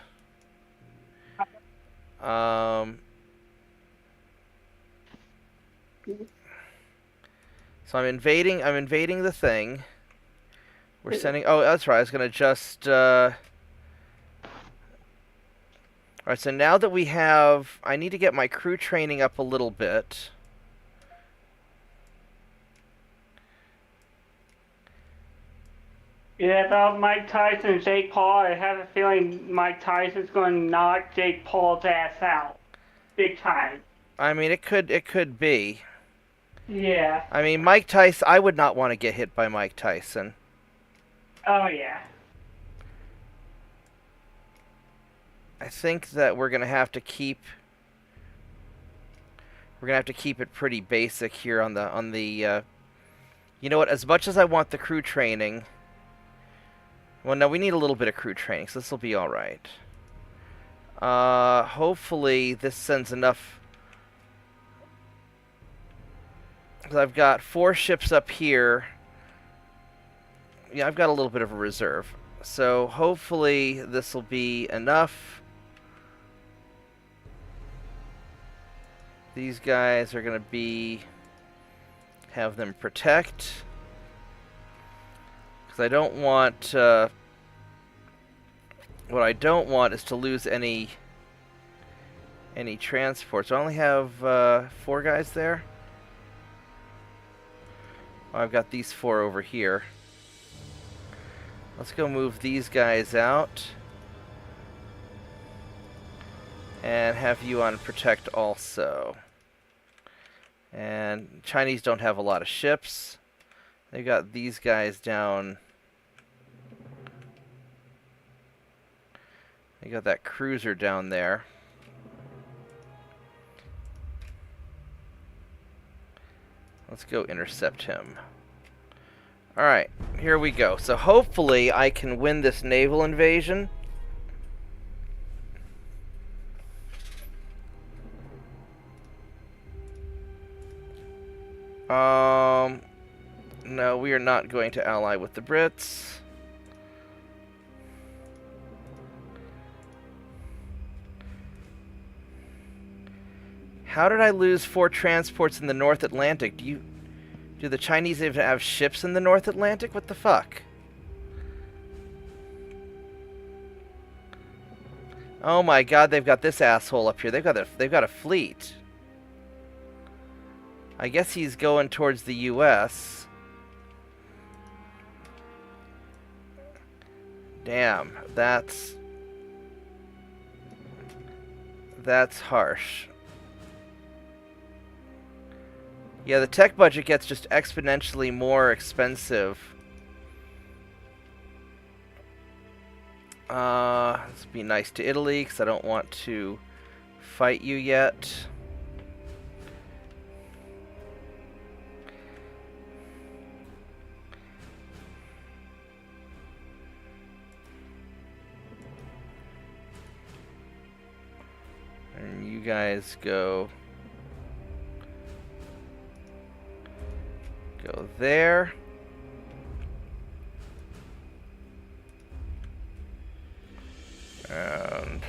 So I'm invading the thing. We're sending... Oh, that's right. I was gonna just... Alright, so now that we have... I need to get my crew training up a little bit. yeah, about Mike Tyson and Jake Paul, I have a feeling Mike Tyson's going to knock Jake Paul's ass out. Big time. I mean, it could be. Yeah. I mean, Mike Tyson... I would not want to get hit by Mike Tyson. Oh, yeah. I think that we're gonna have to keep it pretty basic here on the you know what, as much as I want the crew training, well, no, we need a little bit of crew training, so this will be all right. Hopefully this sends enough, because I've got 4 ships up here. Yeah, I've got a little bit of a reserve, so hopefully this will be enough. These guys are going to have them protect. Because I don't want, what I don't want is to lose any transports. I only have 4 guys there. Oh, I've got these 4 over here. Let's go move these guys out. And have you on protect also. And Chinese don't have a lot of ships. They got these guys down. They got that cruiser down there. Let's go intercept him. Alright, here we go. So hopefully I can win this naval invasion. No, we are not going to ally with the Brits. How did I lose 4 transports in the North Atlantic? Do the Chinese even have ships in the North Atlantic? What the fuck? Oh my god, they've got this asshole up here. They've got a fleet. I guess he's going towards the US. Damn, that's harsh. Yeah, the tech budget gets just exponentially more expensive. Let's be nice to Italy, because I don't want to fight you yet. And you guys go there. And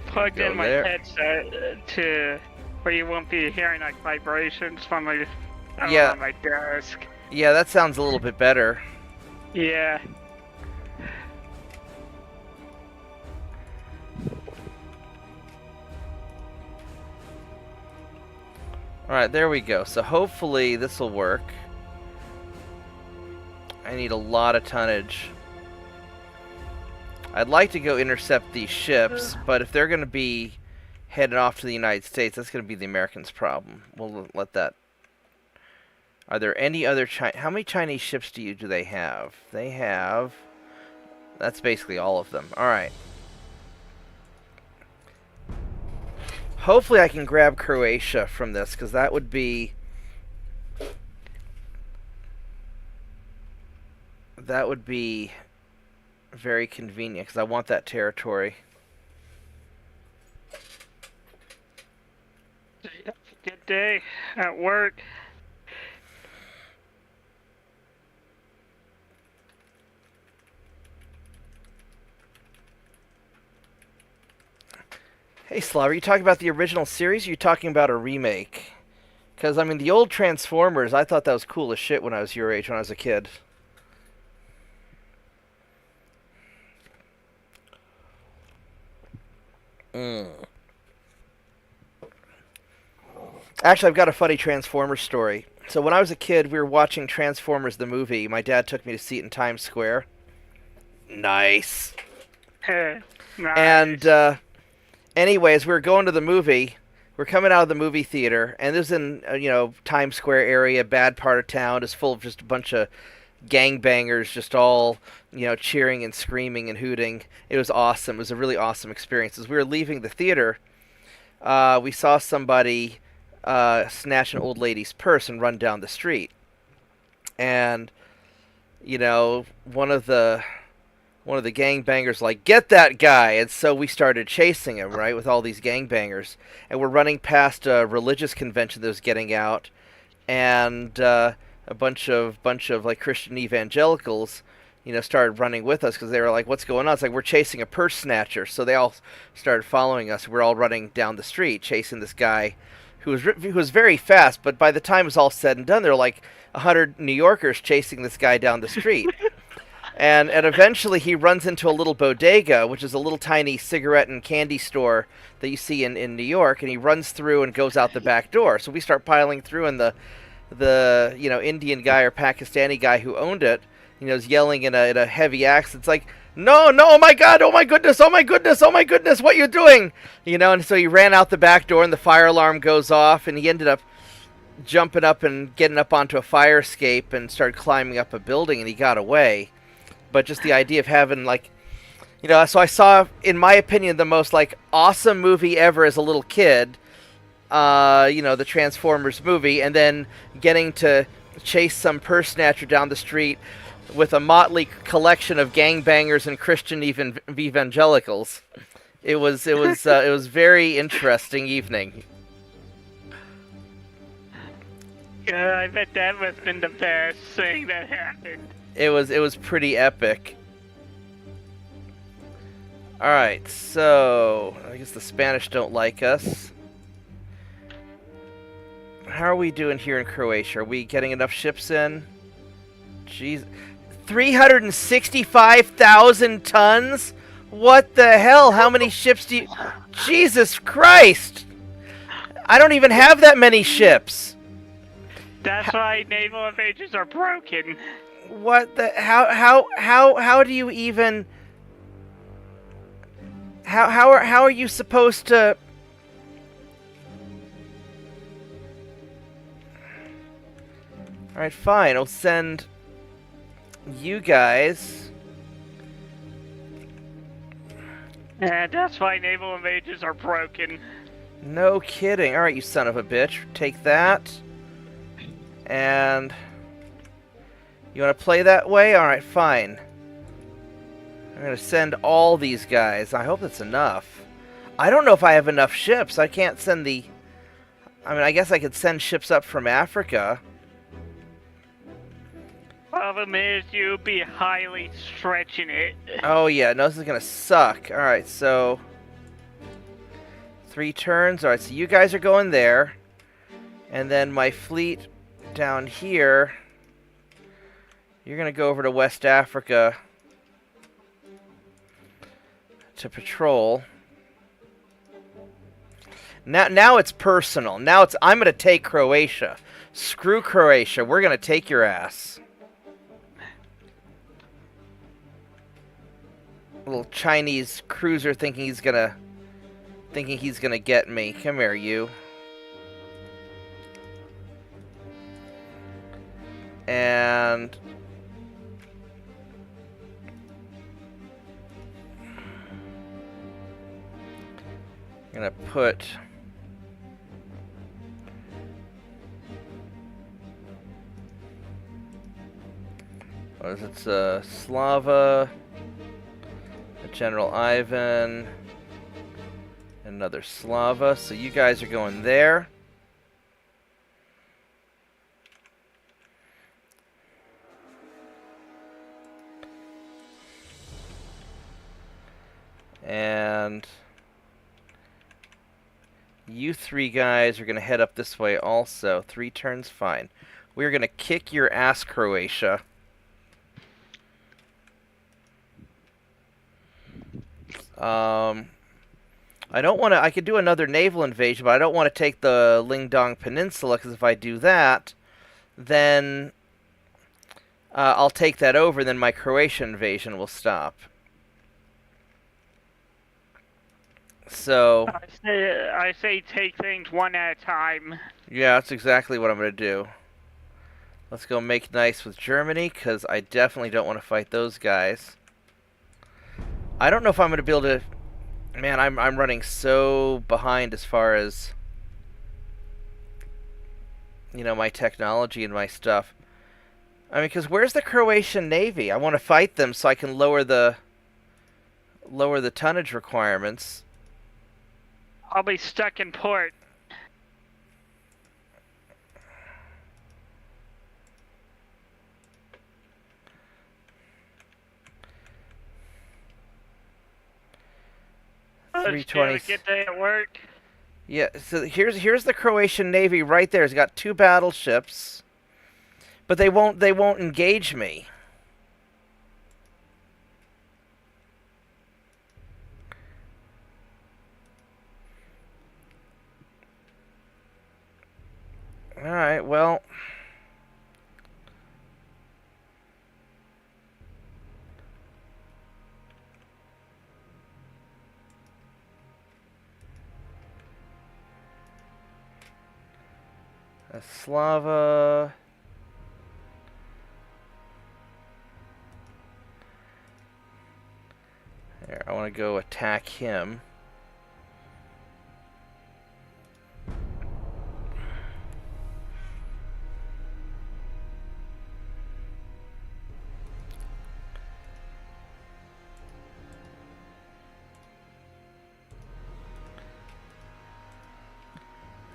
plugged in my headset to where you won't be hearing like vibrations from my on my desk. Yeah, that sounds a little bit better. Yeah. Alright, there we go. So hopefully this will work. I need a lot of tonnage. I'd like to go intercept these ships, but if they're going to be headed off to the United States, that's going to be the Americans' problem. We'll let that... Are there any other how many Chinese ships do they have? They have... That's basically all of them. Alright. Hopefully I can grab Croatia from this, because that would be... That would be very convenient, because I want that territory. Good day at work. Hey Slav, are you talking about the original series, or are you talking about a remake? Because, I mean, the old Transformers, I thought that was cool as shit when I was your age, when I was a kid. Actually, I've got a funny Transformers story. So when I was a kid, we were watching Transformers the movie. My dad took me to see it in Times Square. Nice. Nice. And, anyways, we were going to the movie. We're coming out of the movie theater, and this is in, Times Square area, bad part of town. It's full of just a bunch of gangbangers, just all, cheering and screaming and hooting. It was awesome. It was a really awesome experience. As we were leaving the theater, we saw somebody snatch an old lady's purse and run down the street. And, one of the gangbangers like, "Get that guy!" And so we started chasing him, right, with all these gangbangers. And we're running past a religious convention that was getting out, and a bunch of like Christian evangelicals, started running with us because they were like, "What's going on?" It's like, we're chasing a purse snatcher. So they all started following us. We're all running down the street chasing this guy who was very fast. But by the time it was all said and done, there were like 100 New Yorkers chasing this guy down the street. And eventually he runs into a little bodega, which is a little tiny cigarette and candy store that you see in New York, and he runs through and goes out the back door. So we start piling through, and the Indian guy or Pakistani guy who owned it, is yelling in a heavy accent. It's like, "No, oh my God, oh my goodness, oh my goodness, oh my goodness, what you doing?" And so he ran out the back door, and the fire alarm goes off, and he ended up jumping up and getting up onto a fire escape and started climbing up a building, and he got away. But just the idea of having, like, so I saw, in my opinion, the most, like, awesome movie ever as a little kid. the Transformers movie, and then getting to chase some purse snatcher down the street with a motley collection of gangbangers and Christian evangelicals. It was very interesting evening. I bet that must have been the best thing that happened. It was pretty epic. All right, so I guess the Spanish don't like us. How are we doing here in Croatia? Are we getting enough ships in? Jeez, 365,000 tons? What the hell? How many ships do you... Jesus Christ! I don't even have that many ships. That's why naval invasions are broken. What the... How do you even... How are you supposed to... Alright, fine. I'll send you guys... And that's why naval invasions are broken. No kidding. Alright, you son of a bitch. Take that. And... You want to play that way? Alright, fine. I'm going to send all these guys. I hope that's enough. I don't know if I have enough ships. I can't send the... I mean, I guess I could send ships up from Africa. Problem is, you'd be highly stretching it. Oh, yeah. No, this is going to suck. Alright, so... 3 turns. Alright, so you guys are going there. And then my fleet down here... You're going to go over to West Africa... to patrol. Now it's personal. Now it's I'm going to take Croatia. Screw Croatia. We're going to take your ass. Little Chinese cruiser thinking he's going to get me. Come here, you. And I'm gonna put what is it? Slava, General Ivan, another Slava. So you guys are going there. And you 3 guys are going to head up this way also. 3 turns, fine. We're going to kick your ass, Croatia. I don't want to... I could do another naval invasion, but I don't want to take the Lingdong Peninsula, because if I do that, then I'll take that over, and then my Croatian invasion will stop. So... I say take things one at a time. Yeah, that's exactly what I'm going to do. Let's go make nice with Germany, because I definitely don't want to fight those guys. I don't know if I'm going to be able to... Man, I'm running so behind as far as... my technology and my stuff. I mean, because where's the Croatian Navy? I want to fight them so I can lower the tonnage requirements. I'll be stuck in port. Let's do a good day at work. Yeah, so here's the Croatian Navy right there. It's got 2 battleships, but they won't engage me. All right, well. Slava. There, I want to go attack him.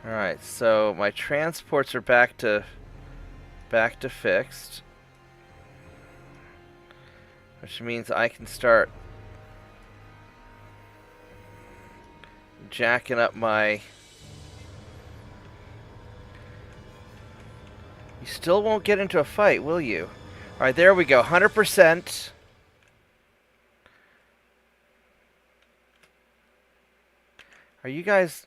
Alright, so my transports are back to fixed. Which means I can start jacking up my... You still won't get into a fight, will you? Alright, there we go. 100%. Are you guys...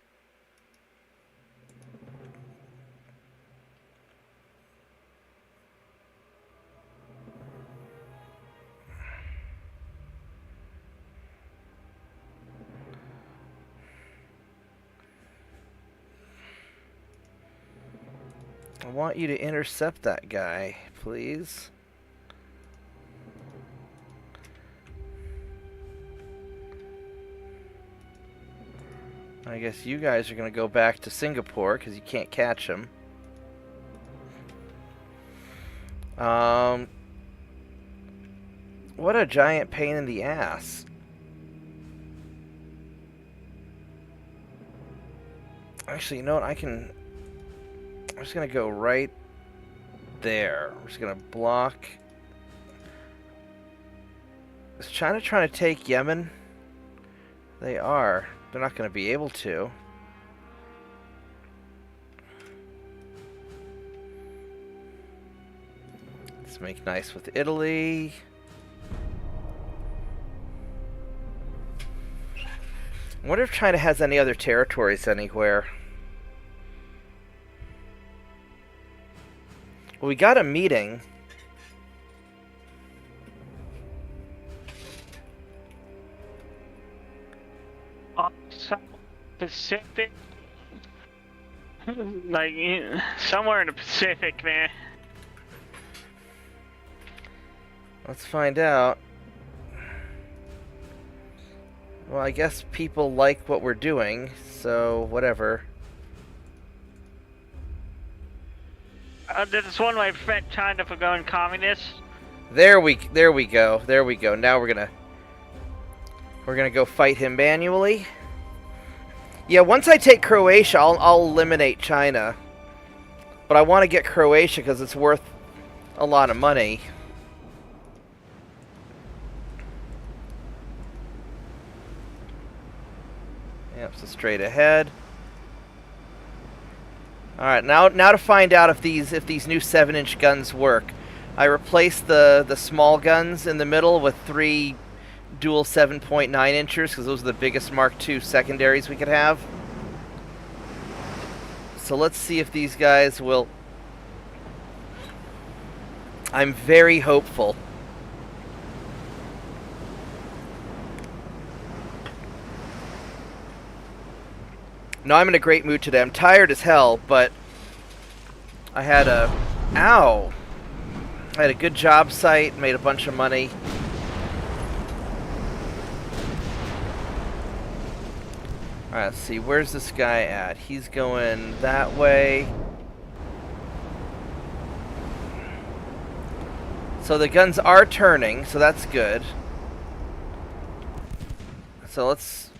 I want you to intercept that guy, please. I guess you guys are going to go back to Singapore because you can't catch him. What a giant pain in the ass. Actually, you know what? I'm just going to go right there. I'm just going to block. Is China trying to take Yemen? They are. They're not going to be able to. Let's make nice with Italy. I wonder if China has any other territories anywhere. Well, we got a meeting. South Pacific? Like, somewhere in the Pacific, man. Let's find out. Well, I guess people like what we're doing, so whatever. This is one way to prevent China from going communist. There we go. There we go. Now we're gonna go fight him manually. Yeah, once I take Croatia, I'll eliminate China. But I want to get Croatia because it's worth a lot of money. Yep, so straight ahead. Alright, now to find out if these new 7-inch guns work. I replaced the small guns in the middle with 3 dual 7.9 inchers because those are the biggest Mark II secondaries we could have. So let's see if these guys will... I'm very hopeful. No, I'm in a great mood today. I'm tired as hell, but I had a... Ow! I had a good job site, made a bunch of money. Alright, let's see. Where's this guy at? He's going that way. So the guns are turning, so that's good. So let's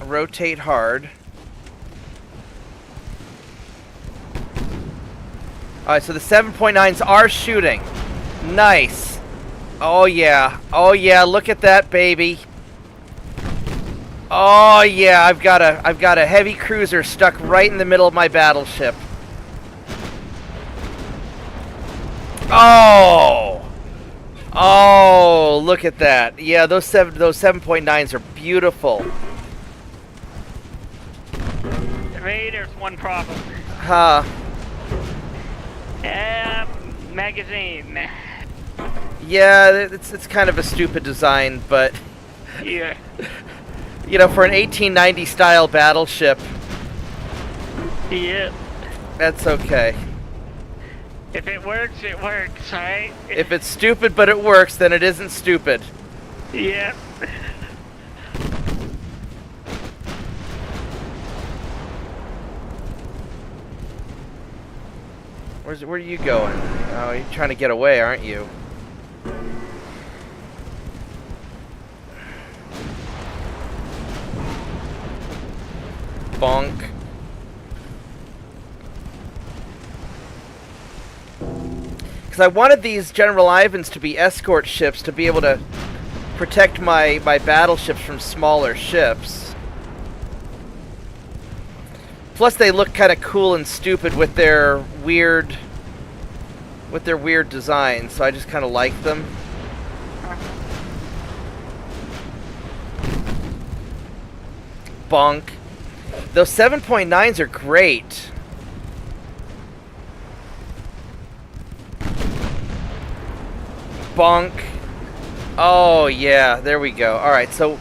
rotate hard. Alright, so the 7.9s are shooting. Nice. Oh yeah. Oh yeah, look at that, baby. Oh yeah, I've got a heavy cruiser stuck right in the middle of my battleship. Oh! Oh, look at that. Yeah, those 7.9s are beautiful. Ray, there's one problem. Huh. Magazine. Yeah, it's kind of a stupid design, but Yeah. you know, for an 1890 style battleship, Yeah. that's okay. If it works, right? If it's stupid but it works, then it isn't stupid. Yeah. Where are you going? Oh, you're trying to get away, aren't you? Bonk. Because I wanted these General Ivans to be escort ships to be able to protect my battleships from smaller ships. Plus, they look kind of cool and stupid with their weird designs, so I just kind of like them. Bonk. Those 7.9s are great. Bonk. Oh, yeah, there we go. Alright, so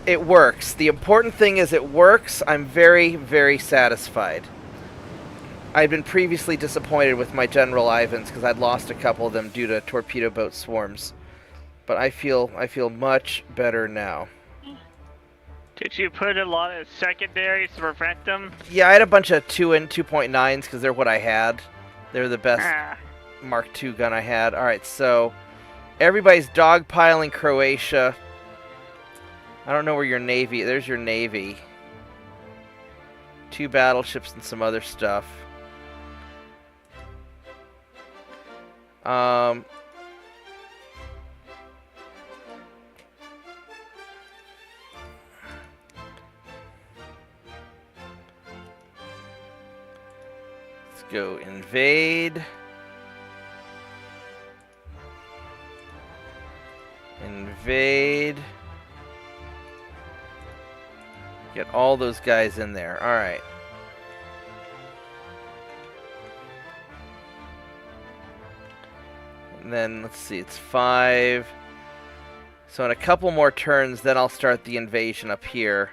it works. The important thing is it works. I'm very, very satisfied. I'd been previously disappointed with my General Ivans because I'd lost a couple of them due to torpedo boat swarms. But I feel much better now. Did you put a lot of secondaries to prevent them? Yeah, I had a bunch of 2 and 2.9s because they're what I had. They're the best Mark II gun I had. Alright, so everybody's dogpiling Croatia. I don't know where your navy... There's your navy. 2 battleships and some other stuff. Let's go invade. Invade. Get all those guys in there. All right. And then, let's see, it's 5. So in a couple more turns, then I'll start the invasion up here.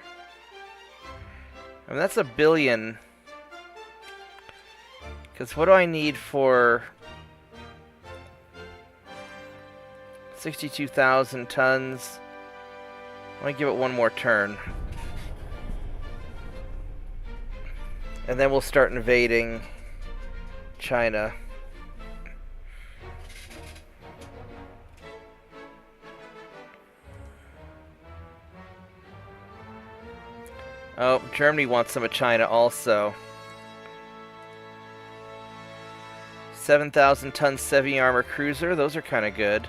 I mean, that's 1 billion. Because what do I need for 62,000 tons? I want to give it one more turn. And then we'll start invading China. Oh, Germany wants some of China also. 7,000 ton semi-armor cruiser. Those are kind of good.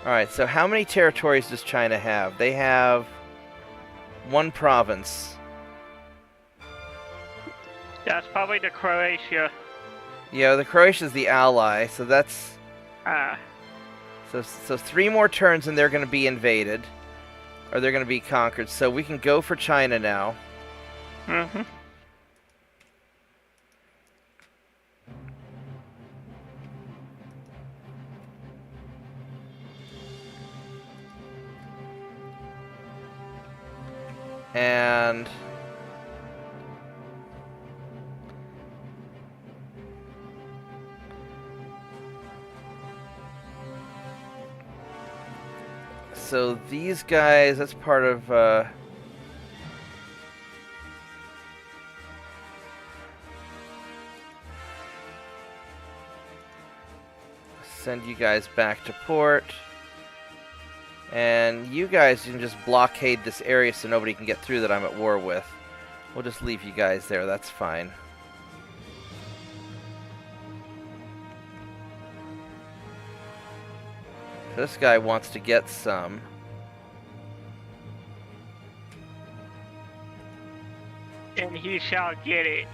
Alright, so how many territories does China have? They have 1 province. That's probably the Croatia. Yeah, the Croatia's the ally, so that's... So 3 more turns and they're going to be invaded. Or they're going to be conquered. So we can go for China now. Mm-hmm. And... so these guys, that's part of, send you guys back to port. And you guys can just blockade this area so nobody can get through that I'm at war with. We'll just leave you guys there, that's fine. This guy wants to get some. And he shall get it.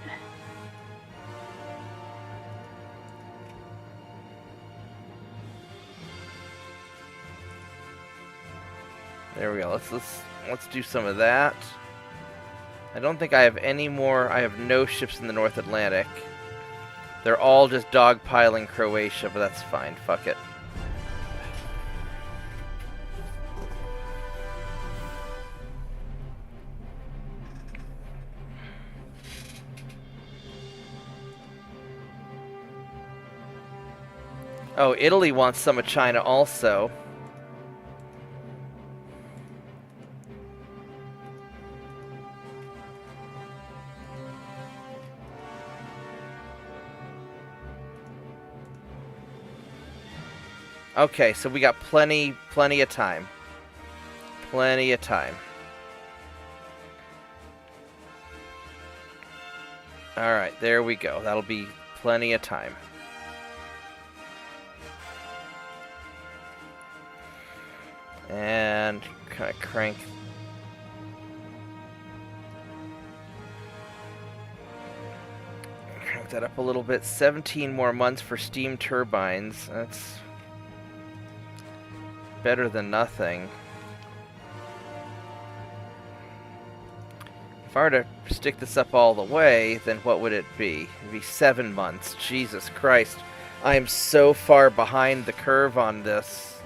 There we go. Let's do some of that. I don't think I have any more. I have no ships in the North Atlantic. They're all just dogpiling Croatia, but that's fine. Fuck it. Oh, Italy wants some of China also. Okay, so we got plenty of time. Plenty of time. Alright, there we go. That'll be plenty of time. And kind of crank that up a little bit. 17 more months for steam turbines. That's better than nothing. If I were to stick this up all the way, then what would it be? It'd be 7 months. Jesus Christ. I am so far behind the curve on this.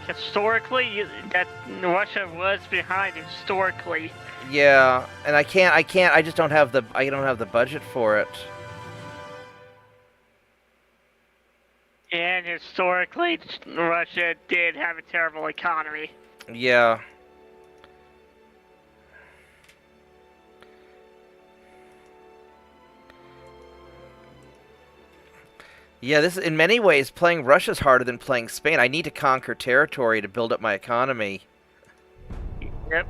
Historically, that Russia was behind historically. Yeah, and I just don't have the budget for it. And historically, Russia did have a terrible economy. Yeah. Yeah, this in many ways playing Russia's harder than playing Spain. I need to conquer territory to build up my economy. Yep.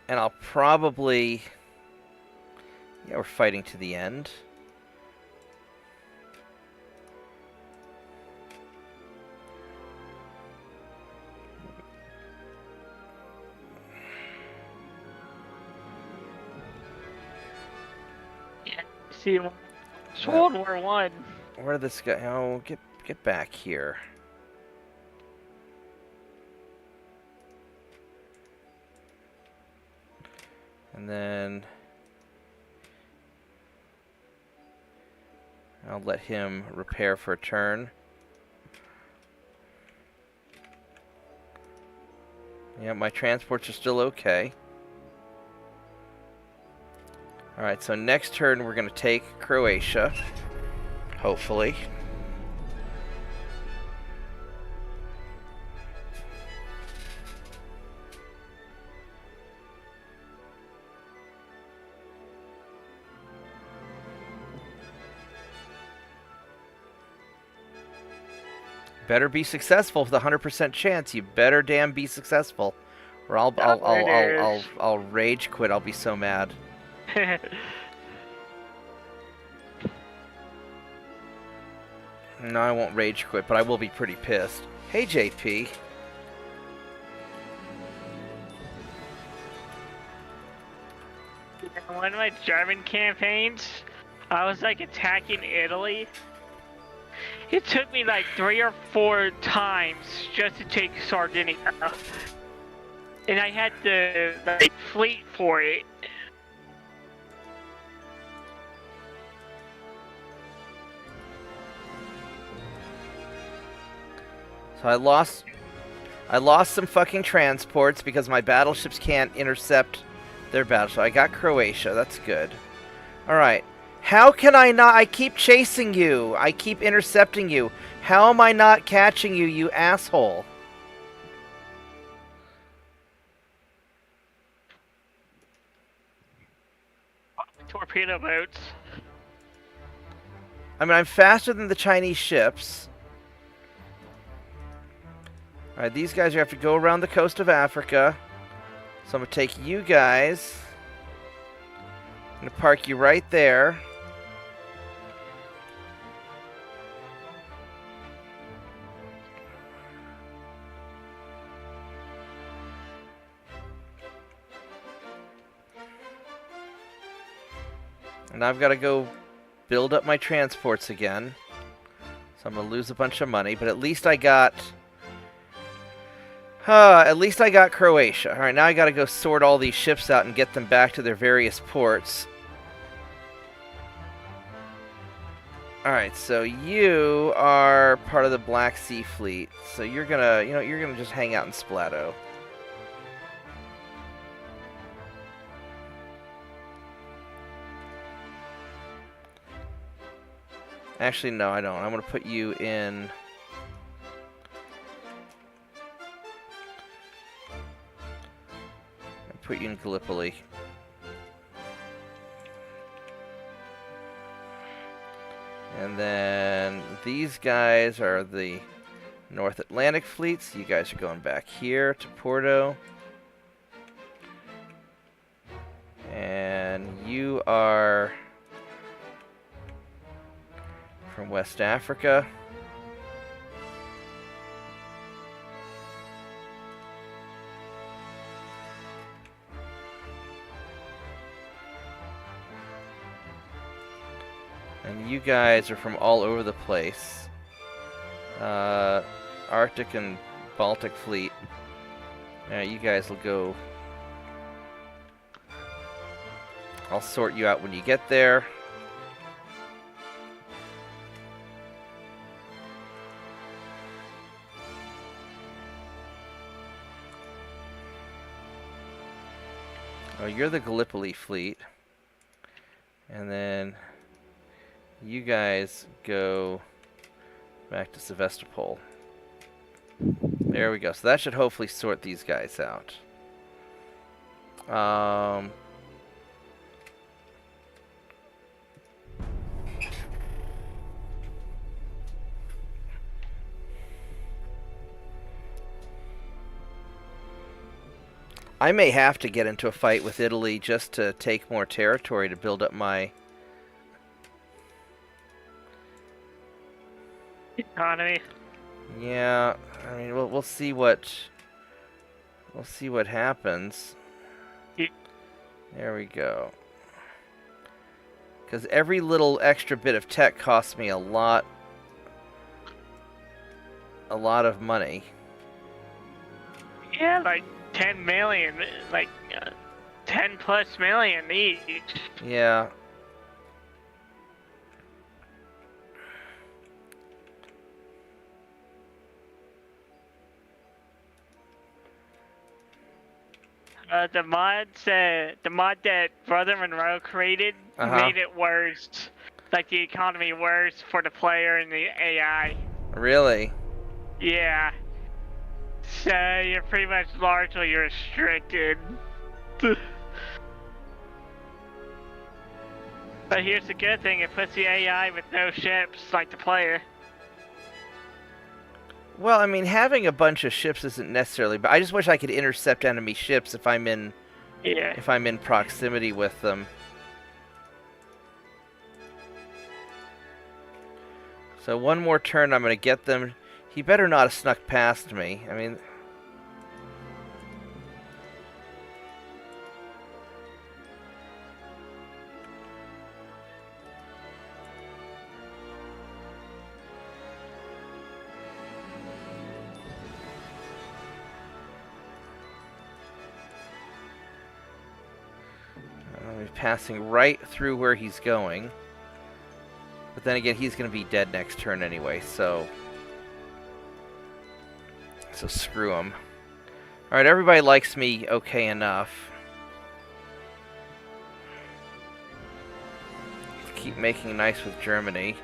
And I'll probably... Yeah, we're fighting to the end. See, it's World War One. Where did this go? Oh, get back here. And then I'll let him repair for a turn. Yeah, my transports are still okay. Alright, so next turn we're going to take Croatia. Hopefully. Better be successful with a 100% chance. You better damn be successful, or I'll rage quit. I'll be so mad. No, I won't rage quit, but I will be pretty pissed. Hey, JP. One of my German campaigns, I was like attacking Italy. It took me like 3 or 4 times just to take Sardinia. And I had the like, fleet for it. So I lost some fucking transports because my battleships can't intercept their battle. So I got Croatia. That's good. All right. How can I not? I keep chasing you. I keep intercepting you. How am I not catching you, you asshole? Torpedo boats. I mean, I'm faster than the Chinese ships. Alright, these guys are going to have to go around the coast of Africa. So I'm going to take you guys. I'm going to park you right there. And I've got to go build up my transports again. So I'm going to lose a bunch of money, but at least I got... Croatia. Alright, now I gotta go sort all these ships out and get them back to their various ports. Alright, so you are part of the Black Sea Fleet. So you're gonna, you're gonna just hang out in Splato. Actually, no, I don't. I'm gonna put you in... Put you in Gallipoli. And then these guys are the North Atlantic fleets. You guys are going back here to Porto. And you are from West Africa. And you guys are from all over the place. Arctic and Baltic fleet. You guys will go. I'll sort you out when you get there. Oh, you're the Gallipoli fleet. And then you guys go back to Sevastopol. There we go. So that should hopefully sort these guys out. I may have to get into a fight with Italy just to take more territory to build up my economy. Yeah, I mean we'll see what happens. There we go. Because every little extra bit of tech costs me a lot of money. Yeah, like 10 million, like 10 plus million each. Yeah. The mod that Brother Monroe created made it worse, like the economy worse for the player and the AI. Really? Yeah. So you're pretty much largely restricted. But here's the good thing, it puts the AI with no ships like the player. Well, I mean, having a bunch of ships isn't necessarily, but I just wish I could intercept enemy ships if I'm in proximity with them. So one more turn, I'm going to get them. He better not have snuck past me. I mean, passing right through where he's going. But then again, he's going to be dead next turn anyway, so screw him. Alright, everybody likes me okay enough. Keep making nice with Germany.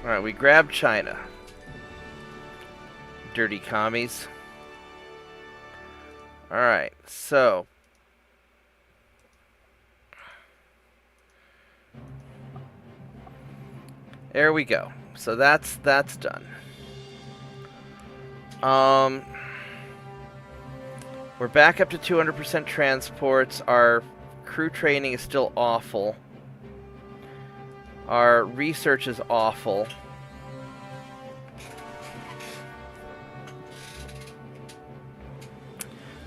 Alright, we grabbed China. Dirty commies. Alright, so there we go. So that's done. We're back up to 200% transports. Our crew training is still awful. Our research is awful.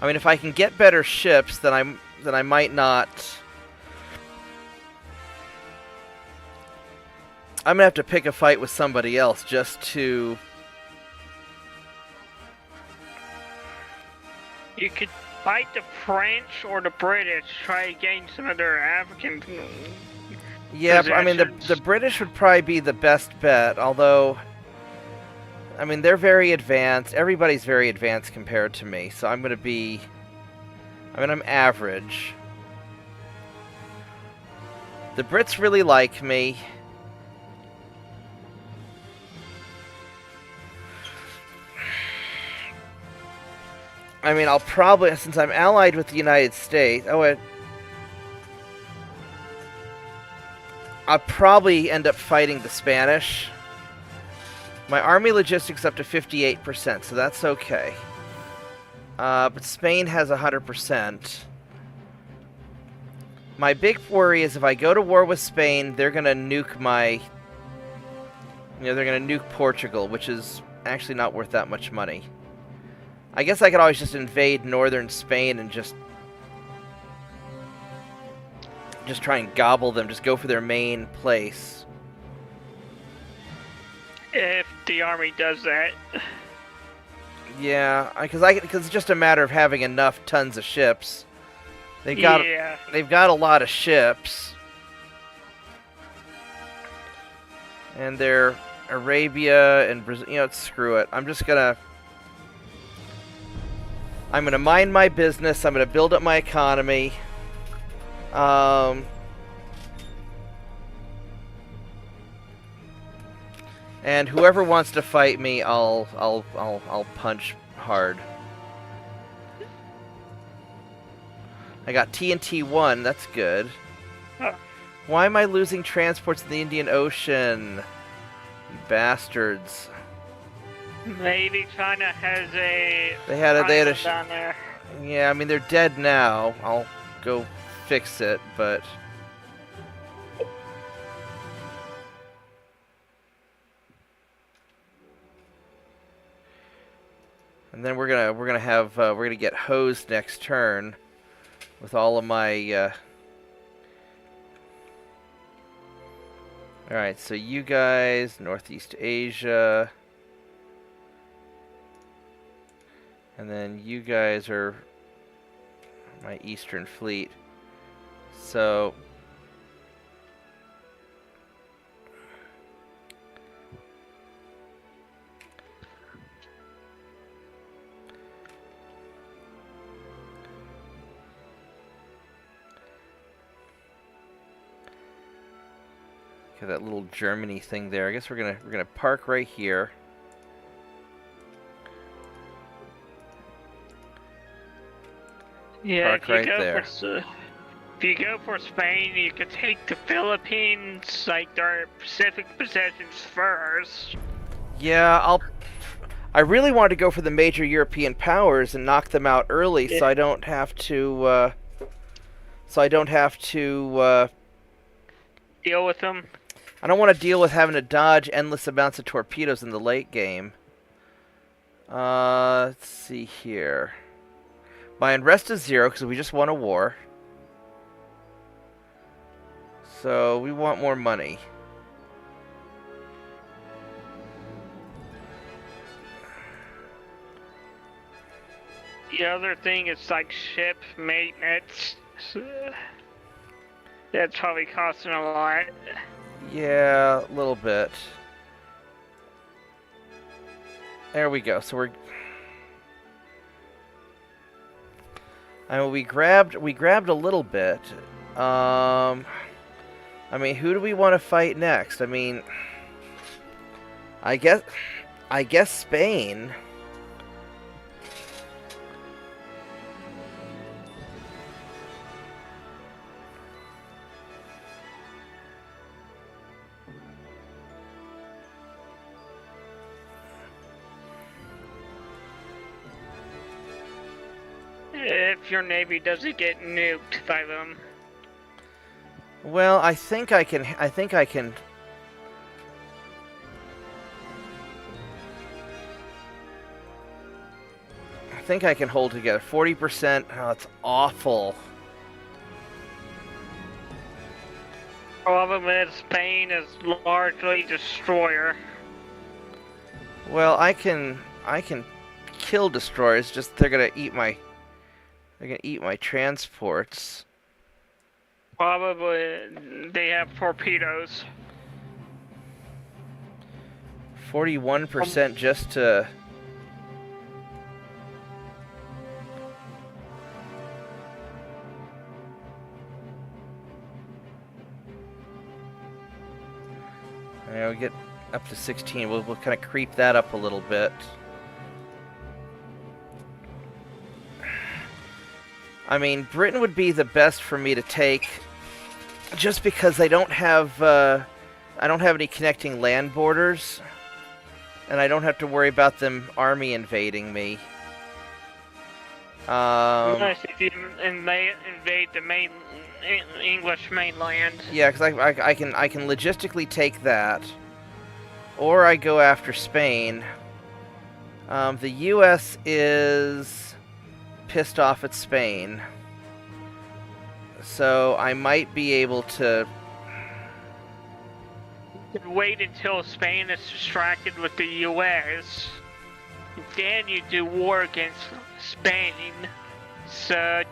I mean, if I can get better ships, then I might not. I'm gonna have to pick a fight with somebody else just to. You could fight the French or the British, try to gain some of their African. Yeah, I mean the British would probably be the best bet, although I mean they're very advanced. Everybody's very advanced compared to me, so I'm average. The Brits really like me. I mean, I'll probably, since I'm allied with the United States. Oh, I'll probably end up fighting the Spanish. My army logistics up to 58%, so that's okay. But Spain has 100%. My big worry is if I go to war with Spain, they're gonna nuke my... they're gonna nuke Portugal, which is actually not worth that much money. I guess I could always just invade northern Spain and just try and gobble them, just go for their main place. If the army does that. Yeah, because it's just a matter of having enough tons of ships. They've got a lot of ships, and they're Arabia and Brazil. Screw it. I'm gonna mind my business. I'm gonna build up my economy. And whoever wants to fight me, I'll punch hard. I got TNT 1, that's good. Huh. Why am I losing transports in the Indian Ocean? You bastards. Maybe China has a... They had a down there. Yeah, I mean, they're dead now. I'll go fix it, but... And then we're gonna get hosed next turn with all of my Alright, so you guys, Northeast Asia, and then you guys are my Eastern Fleet. So that little Germany thing there. I guess we're gonna park right here. Yeah, Park right there. If you go for Spain, you could take the Philippines, like their Pacific possessions first. Yeah, I really want to go for the major European powers and knock them out early, so I don't have to. Deal with them. I don't want to deal with having to dodge endless amounts of torpedoes in the late game. Let's see here. My unrest is 0 because we just won a war. So we want more money. The other thing is like ship maintenance. That's probably costing a lot. Yeah, a little bit. There we go. So we grabbed a little bit. I mean, who do we want to fight next? I mean, I guess Spain. If your navy doesn't get nuked by them. Well, I think I can hold together. 40%. Oh, that's awful. Problem is, Spain is largely destroyer. Well, I can kill destroyers. Just they're gonna eat my transports. Probably they have torpedoes. 41% just to. Yeah, we get up to 16. We'll kind of creep that up a little bit. I mean, Britain would be the best for me to take, just because I don't have any connecting land borders, and I don't have to worry about them army invading me. Unless if you invade the main English mainland. Yeah, because I can logistically take that, or I go after Spain. The U.S. is pissed off at Spain, so I might be able to. You can wait until Spain is distracted with the U.S. Then you do war against Spain. So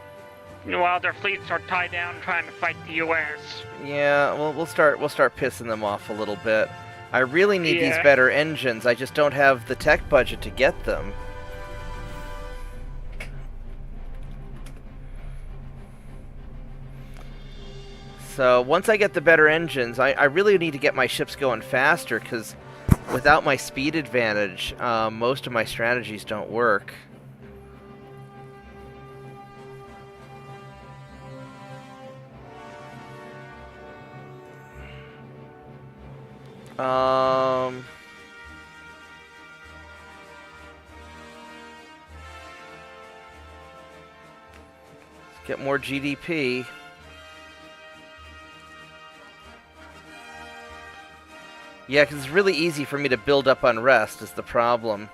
while their fleets are tied down trying to fight the U.S. Yeah, well, we'll start pissing them off a little bit. I really need these Yeah. better engines. I just don't have the tech budget to get them. So once I get the better engines, I really need to get my ships going faster, because without my speed advantage, most of my strategies don't work. Let's get more GDP. Yeah, because it's really easy for me to build up unrest is the problem.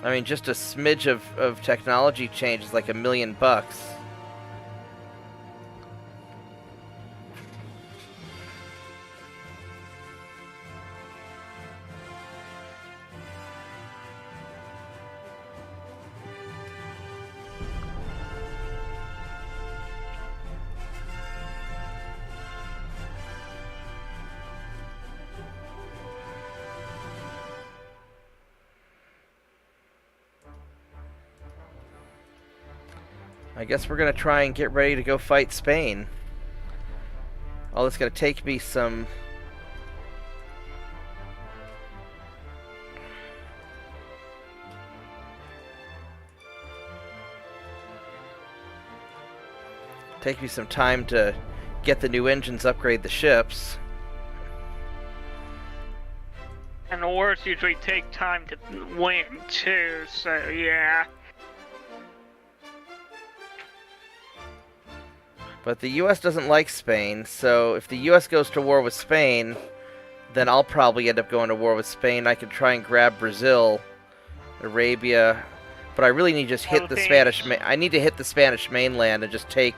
I mean, just a smidge of technology change is like $1 million. I guess we're gonna try and get ready to go fight Spain. Oh, it's gonna take me some. Take me some time to get the new engines, upgrade the ships. And wars usually take time to win too, so yeah. But the U.S. doesn't like Spain, so if the U.S. goes to war with Spain, then I'll probably end up going to war with Spain. I could try and grab Brazil, Arabia, but I really need to just hit the Spanish. I need to hit the Spanish mainland and just take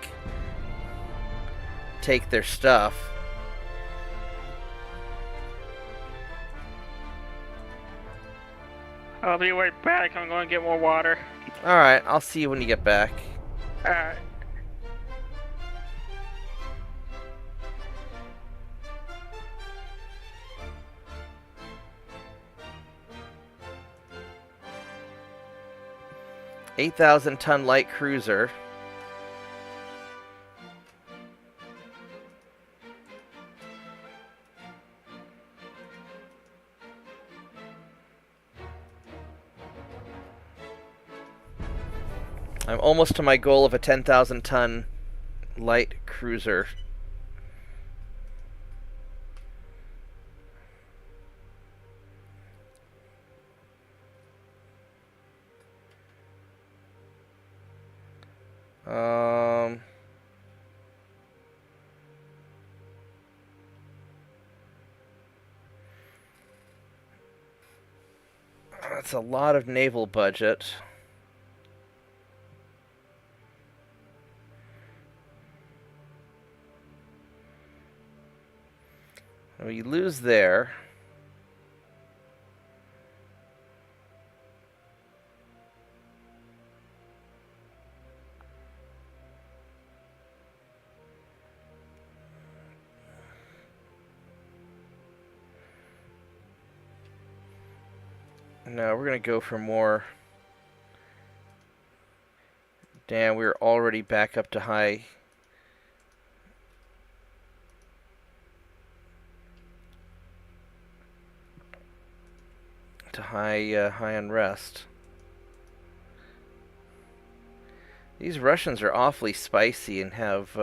their stuff. I'll be right back. I'm going to get more water. All right, I'll see you when you get back. Alright. $8,000-ton light cruiser. I'm almost to my goal of a 10,000-ton light cruiser. That's a lot of naval budget. We lose there. No, we're going to go for more. Damn, we're already back up to high. to high unrest. These Russians are awfully spicy and have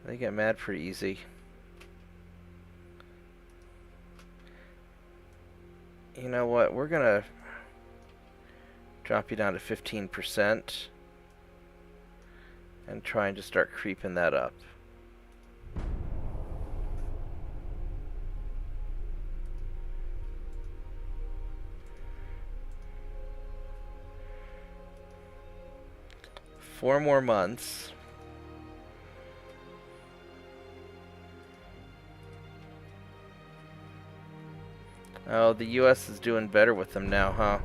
they get mad pretty easy. You know what? We're gonna drop you down to 15% and try and just start creeping that up. Four more months. Oh, the US is doing better with them now, huh?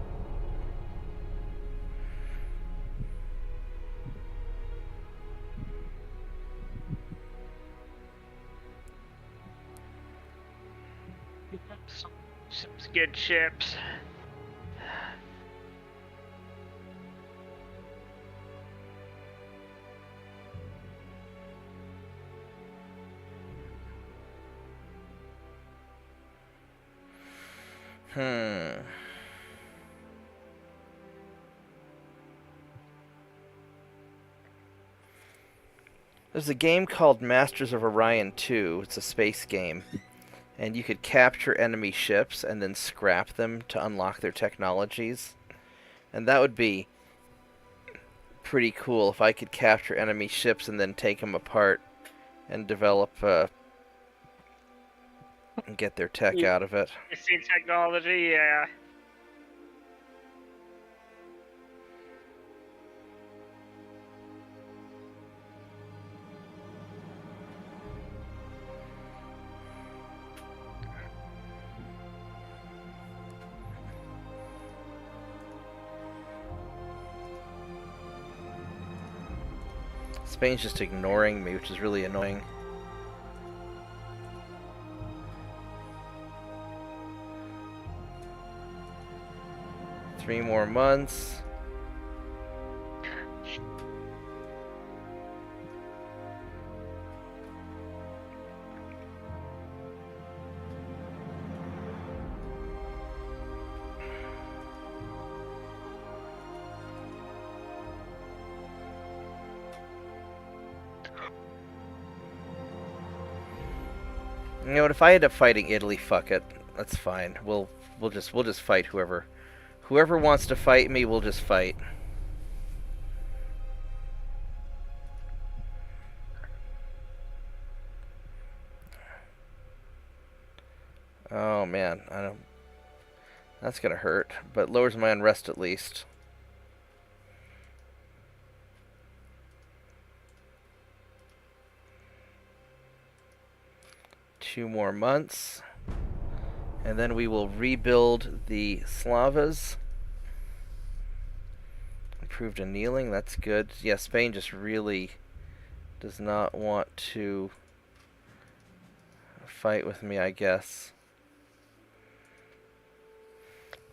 Some good ships. There's a game called Masters of Orion 2. It's a space game. And you could capture enemy ships and then scrap them to unlock their technologies. And that would be pretty cool if I could capture enemy ships and then take them apart and develop and get their tech out of it. Missing technology, yeah. Spain's just ignoring me, which is really annoying. Three more months. You know what? If I end up fighting Italy, fuck it. That's fine. We'll just fight whoever wants to fight me. We'll just fight. Oh man, I don't. That's gonna hurt, but lowers my unrest at least. Two more months, and then we will rebuild the Slavas. Improved annealing, that's good. Yeah, Spain just really does not want to fight with me, I guess.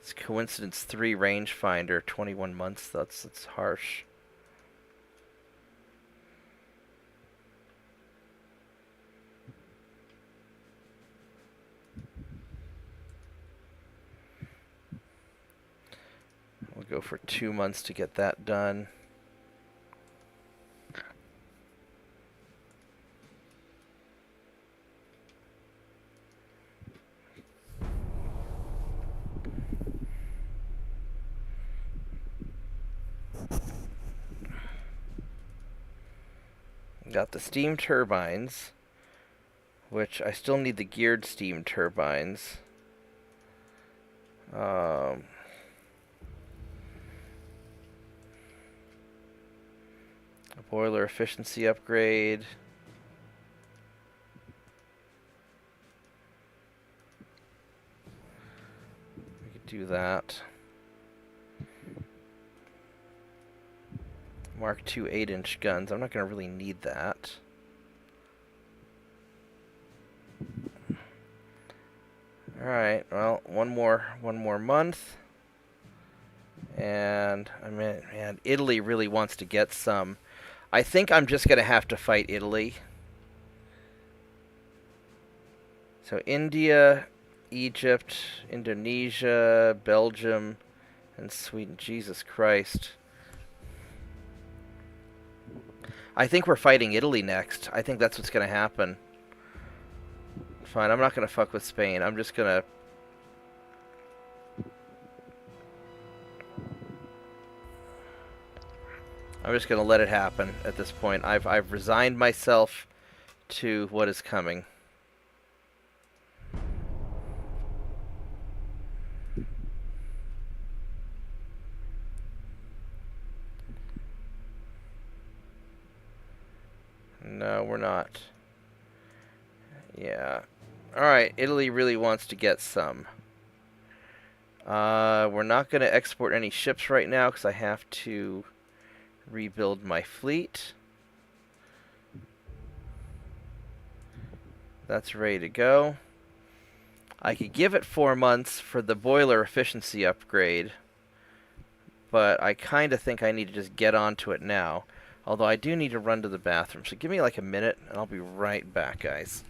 It's coincidence 3 rangefinder, 21 months. That's harsh. We'll go for 2 months to get that done. Got the steam turbines, which I still need the geared steam turbines. A boiler efficiency upgrade. We could do that. Mark II 8-inch guns. I'm not going to really need that. Alright, well, one more month. And I mean, man, Italy really wants to get some. I think I'm just going to have to fight Italy. So India, Egypt, Indonesia, Belgium, and Sweden. Jesus Christ. I think we're fighting Italy next. I think that's what's going to happen. Fine, I'm not going to fuck with Spain. I'm just going to... let it happen at this point. I've resigned myself to what is coming. No, we're not. Yeah. Alright, Italy really wants to get some. We're not going to export any ships right now because I have to rebuild my fleet. That's ready to go. I could give it 4 months for the boiler efficiency upgrade, but I kind of think I need to just get onto it now. Although I do need to run to the bathroom, so give me like a minute, and I'll be right back, guys.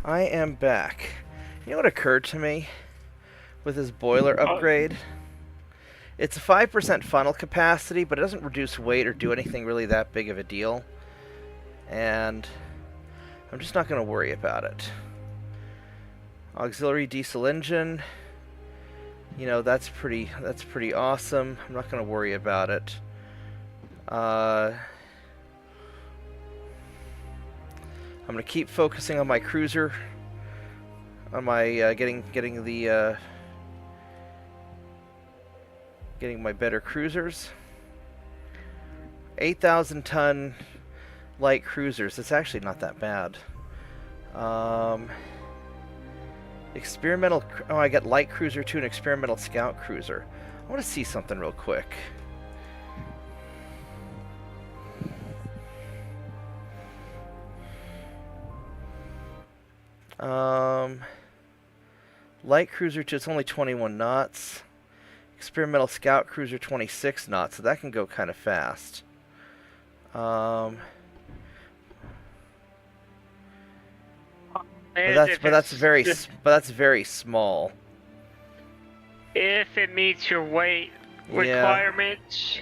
I am back. You know what occurred to me with this boiler upgrade? It's a 5% funnel capacity, but it doesn't reduce weight or do anything really that big of a deal. And I'm just not going to worry about it. Auxiliary diesel engine. You know, that's pretty awesome. I'm not going to worry about it. I'm going to keep focusing on my cruiser, on my getting my better cruisers. 8,000 ton light cruisers. It's actually not that bad. Experimental. Oh, I got light cruiser 2 and experimental scout cruiser. I want to see something real quick. Light cruiser 2, it's only 21 knots. Experimental scout cruiser 26 knots, so that can go kind of fast. But that's very small. If it meets your weight requirements.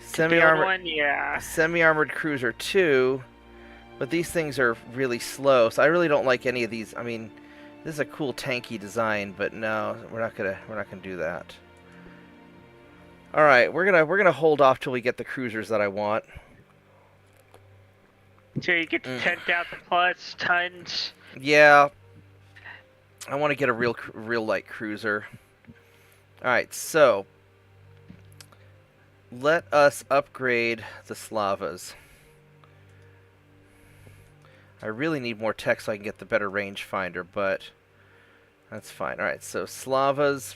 Semi-armored cruiser 2, but these things are really slow, so I really don't like any of these. I mean, this is a cool tanky design, but no, we're not gonna do that. All right, we're gonna hold off till we get the cruisers that I want. So you get to 10,000 plus tons. Yeah, I want to get a real light cruiser. All right, so let us upgrade the Slavas. I really need more tech so I can get the better rangefinder, but that's fine. All right, so Slavas.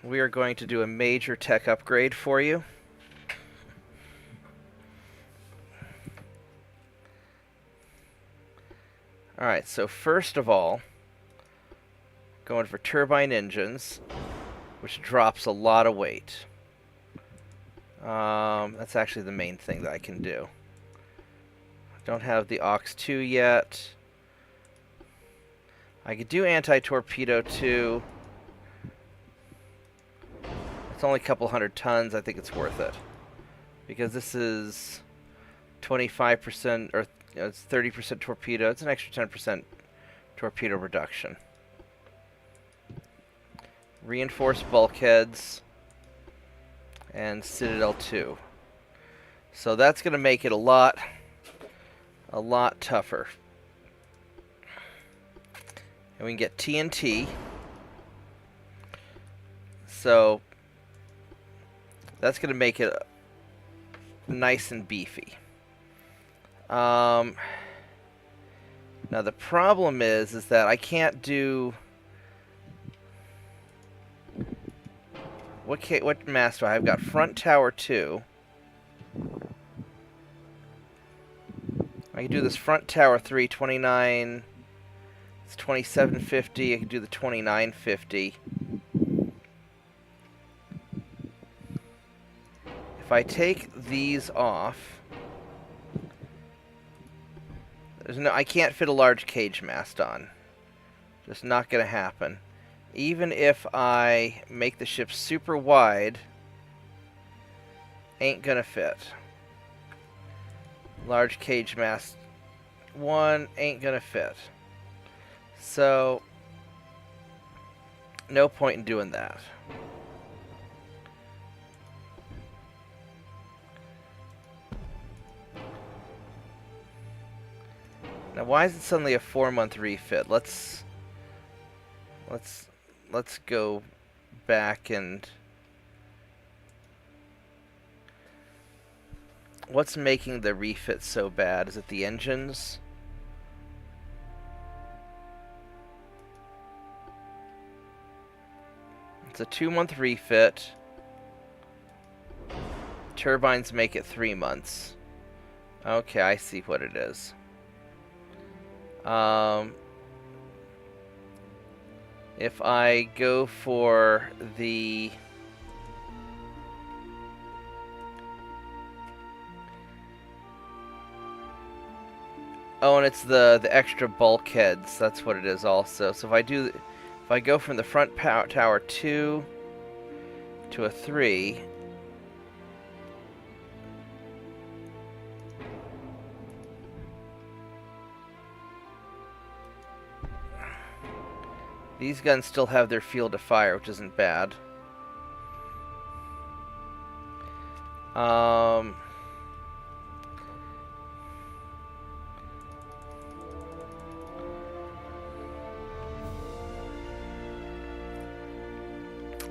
We are going to do a major tech upgrade for you. Alright, so first of all, going for turbine engines, which drops a lot of weight. That's actually the main thing that I can do. Don't have the Aux 2 yet. I could do anti-torpedo too. It's only a couple hundred tons. I think it's worth it. Because this is 25%, or it's 30% torpedo. It's an extra 10% torpedo reduction. Reinforced bulkheads. And Citadel 2. So that's going to make it a lot tougher. And we can get TNT. So that's going to make it nice and beefy. Now the problem is that I can't do... What mass do I have? I've got front tower 2. I can do this front tower 3, 29... It's 2750. I can do the 2950. If I take these off... I can't fit a large cage mast on. Just not going to happen. Even if I make the ship super wide, ain't going to fit. Large cage mast 1 ain't going to fit. So, no point in doing that. Now, why is it suddenly a 4-month refit? Let's go back and... What's making the refit so bad? Is it the engines? It's a 2-month refit. Turbines make it 3 months. Okay, I see what it is. If I go for the... Oh, and it's the extra bulkheads. That's what it is also. So if I go from the front tower 2 to a 3, these guns still have their field of fire, which isn't bad.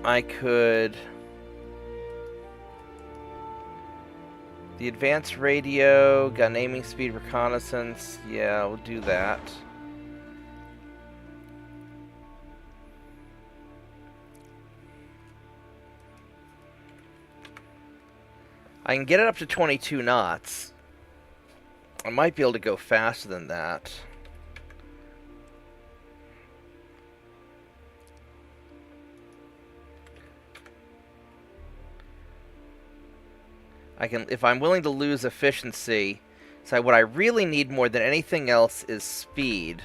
I could... The advanced radio, gun aiming speed, reconnaissance. Yeah, we'll do that. I can get it up to 22 knots. I might be able to go faster than that. If I'm willing to lose efficiency, so what I really need more than anything else is speed.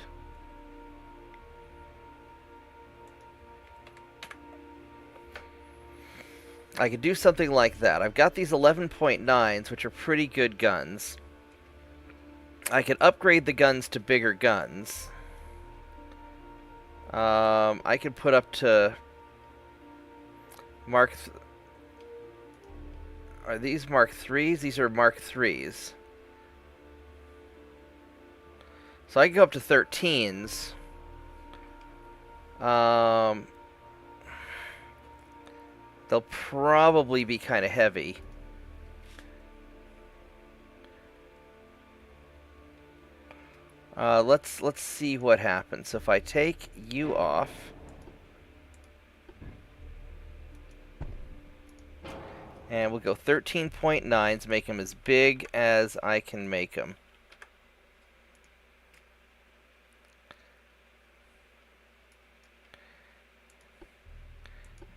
I could do something like that. I've got these 11.9s, which are pretty good guns. I could upgrade the guns to bigger guns. I could put up to Are these Mark 3s? These are Mark 3s. So I can go up to 13s. They'll probably be kind of heavy. Let's see what happens. So if I take you off, and we'll go 13.9s, make them as big as I can make them.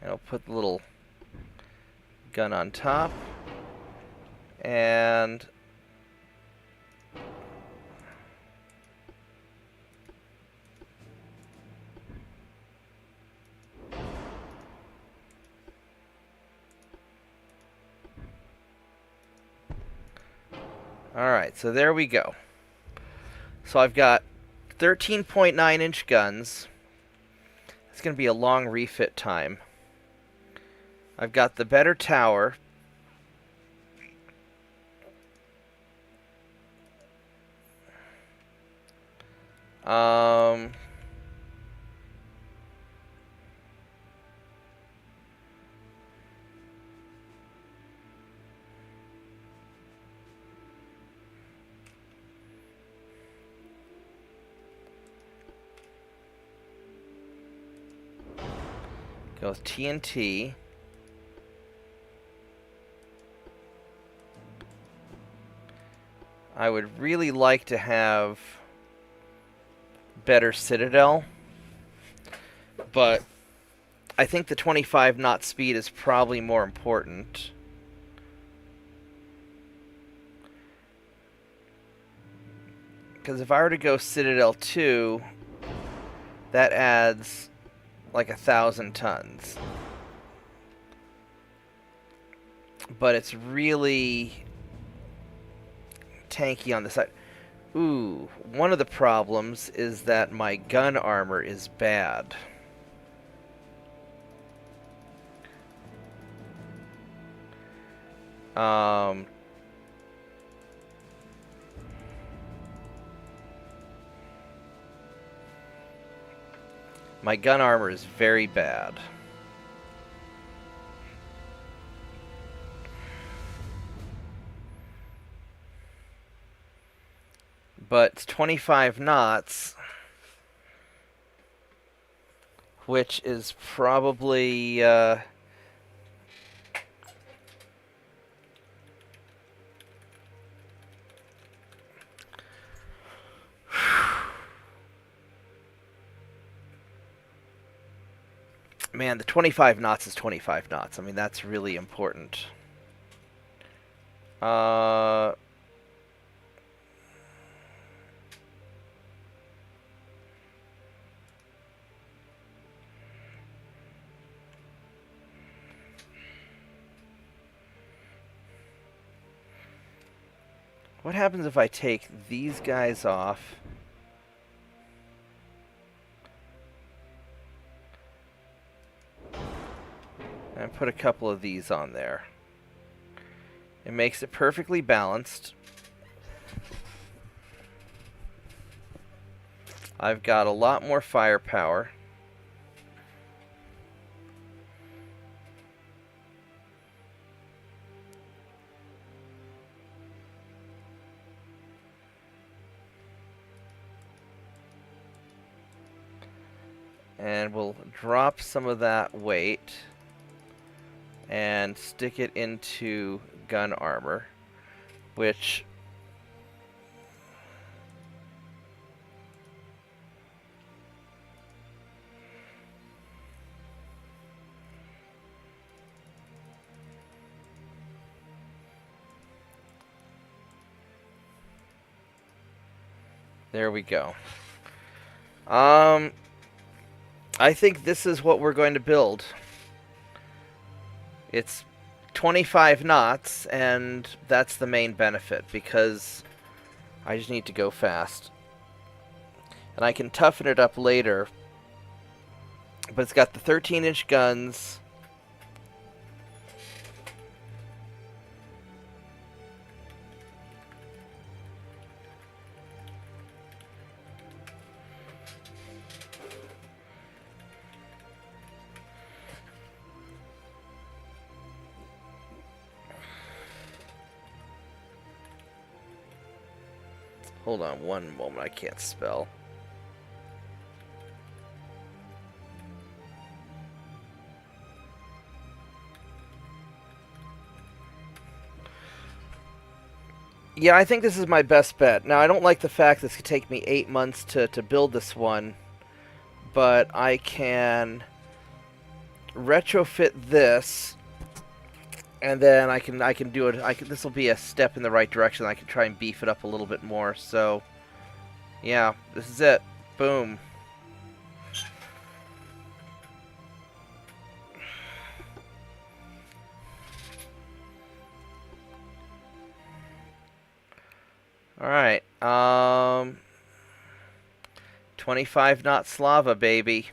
And I'll put the little gun on top. And alright, so there we go. So I've got 13.9-inch guns. It's going to be a long refit time. I've got the better tower. Go with TNT. I would really like to have better Citadel, but I think the 25 knot speed is probably more important. Because if I were to go Citadel 2, that adds like 1,000 tons. But it's really tanky on the side. Ooh, one of the problems is that my gun armor is bad. My gun armor is very bad. But it's 25 knots, which is probably man, the 25 knots is 25 knots. I mean, that's really important. What happens if I take these guys off? And put a couple of these on there. It makes it perfectly balanced. I've got a lot more firepower. And we'll drop some of that weight and stick it into gun armor, which there we go. I think this is what we're going to build. It's 25 knots, and that's the main benefit, because I just need to go fast. And I can toughen it up later, but it's got the 13-inch guns. Hold on one moment, I can't spell. Yeah, I think this is my best bet. Now, I don't like the fact this could take me 8 months to build this one, but I can retrofit this, and then I can do it. This will be a step in the right direction. I can try and beef it up a little bit more. So, yeah, this is it. Boom. All right. 25 knot Slava, baby.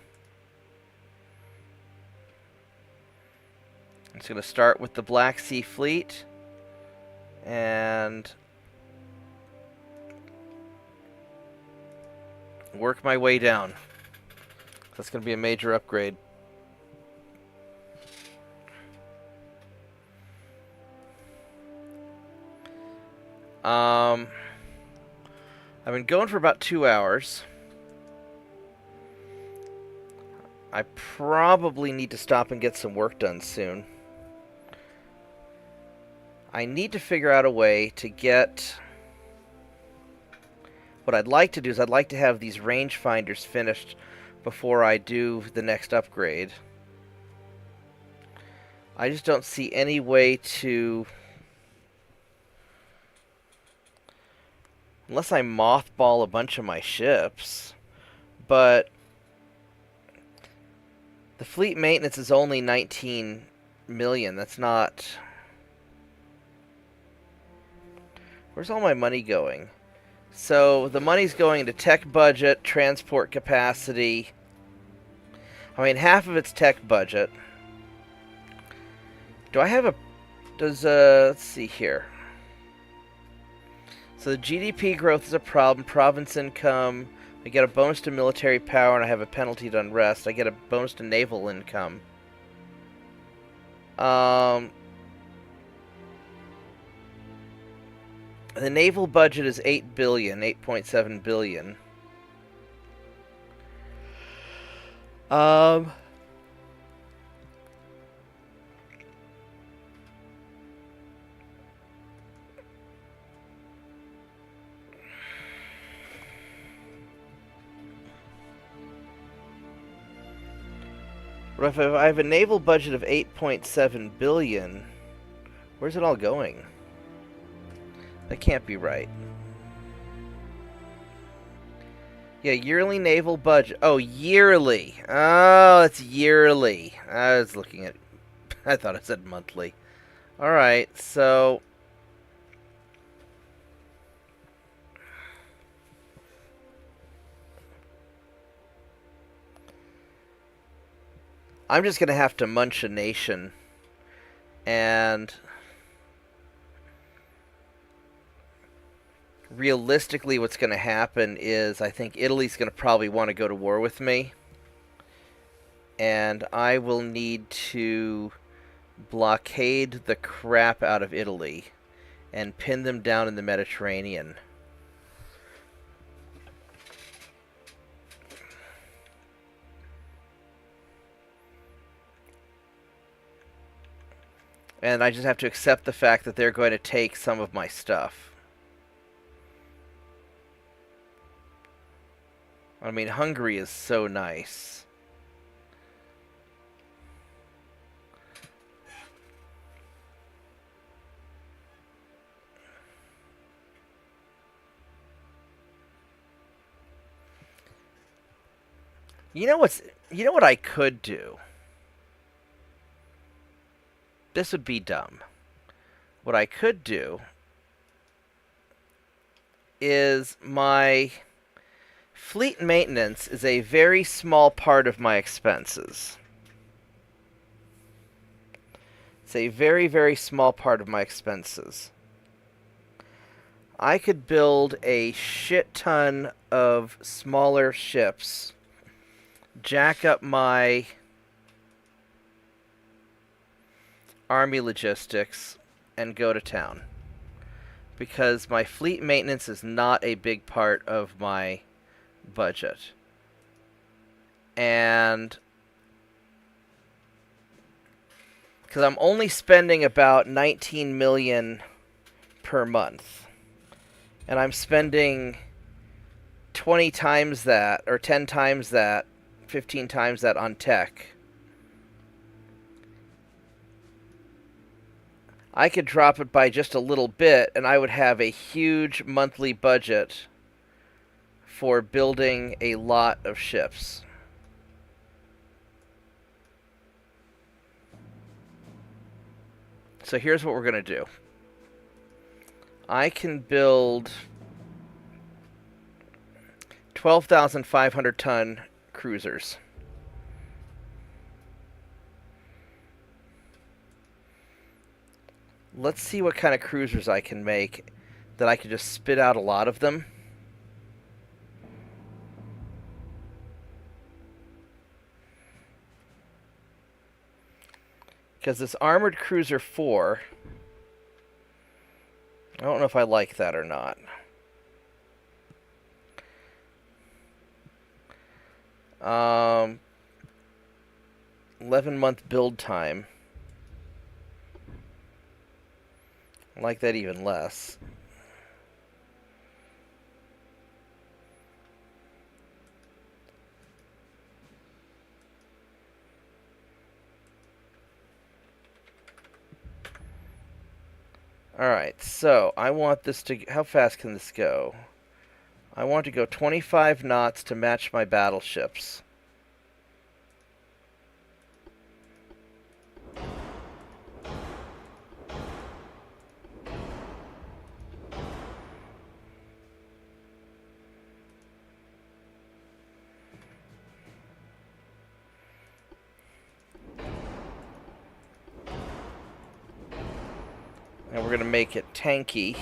I'm just going to start with the Black Sea Fleet and work my way down. That's going to be a major upgrade. I've been going for about 2 hours. I probably need to stop and get some work done soon. I need to figure out a way to get... What I'd like to do is I'd like to have these rangefinders finished before I do the next upgrade. I just don't see any way to... Unless I mothball a bunch of my ships. But the fleet maintenance is only 19 million. That's not... Where's all my money going? So the money's going to tech budget, transport capacity. I mean, half of it's tech budget. Do I have a... let's see here. So the GDP growth is a problem. Province income. I get a bonus to military power, and I have a penalty to unrest. I get a bonus to naval income. The naval budget is 8 billion, 8.7 billion. But if I have a naval budget of 8.7 billion, where's it all going? That can't be right. Yeah, yearly naval budget. Oh, yearly. Oh, it's yearly. I was looking at... I thought it said monthly. Alright, so... I'm just going to have to munch a nation. And... realistically, what's going to happen is I think Italy's going to probably want to go to war with me. And I will need to blockade the crap out of Italy and pin them down in the Mediterranean. And I just have to accept the fact that they're going to take some of my stuff. I mean, Hungary is so nice. You know what I could do? This would be dumb. What I could do is my fleet maintenance is a very small part of my expenses. It's a very, very small part of my expenses. I could build a shit ton of smaller ships, jack up my army logistics, and go to town. Because my fleet maintenance is not a big part of my budget. And because I'm only spending about 19 million per month. And I'm spending 20 times that, or 10 times that, 15 times that on tech. I could drop it by just a little bit, and I would have a huge monthly budget for building a lot of ships. So here's what we're going to do. I can build 12,500 ton cruisers. Let's see what kind of cruisers I can make that I can just spit out a lot of them. Because this Armored Cruiser 4, I don't know if I like that or not. 11-month build time. I like that even less. Alright, so I want this to... How fast can this go? I want to go 25 knots to match my battleships. And we're going to make it tanky.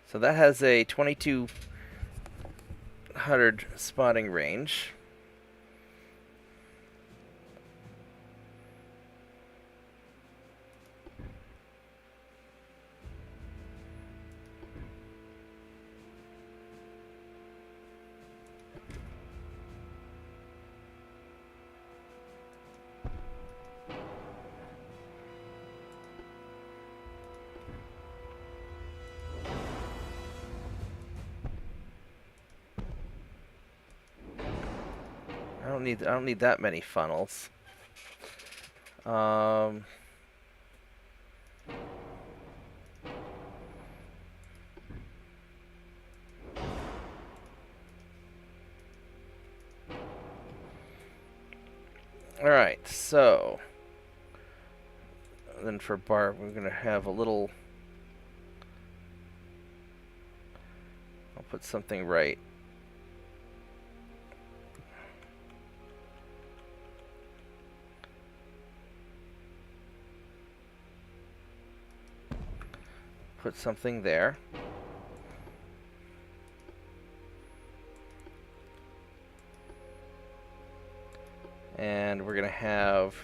So that has a 2200 spotting range. I don't need that many funnels. Alright, so then for bar we're gonna have a little, I'll put something right. Put something there. And we're going to have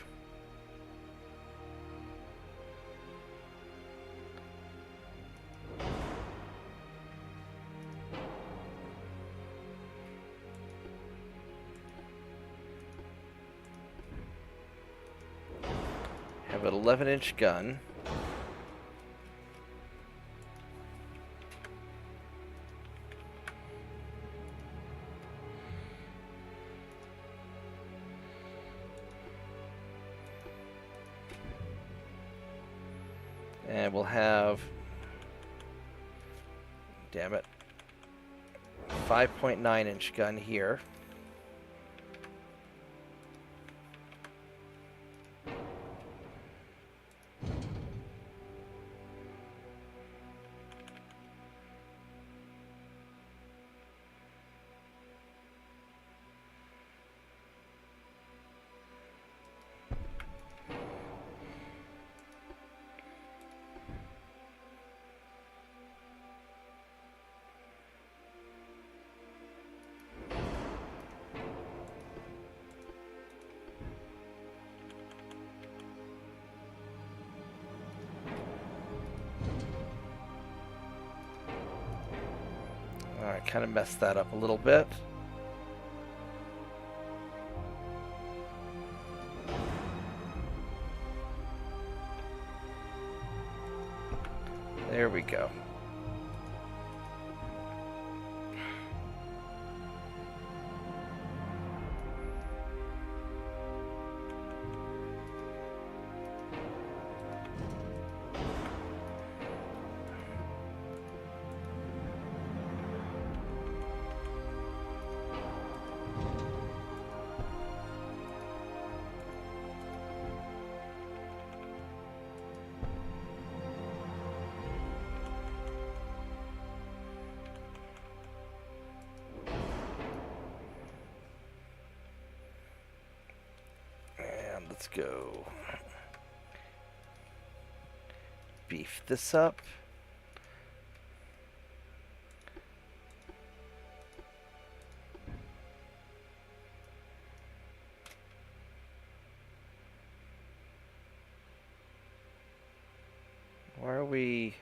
an 11-inch gun. And we'll have, damn it, 5.9-inch gun here. Alright, kind of messed that up a little bit. There we go. Let's go beef this up. Why are we...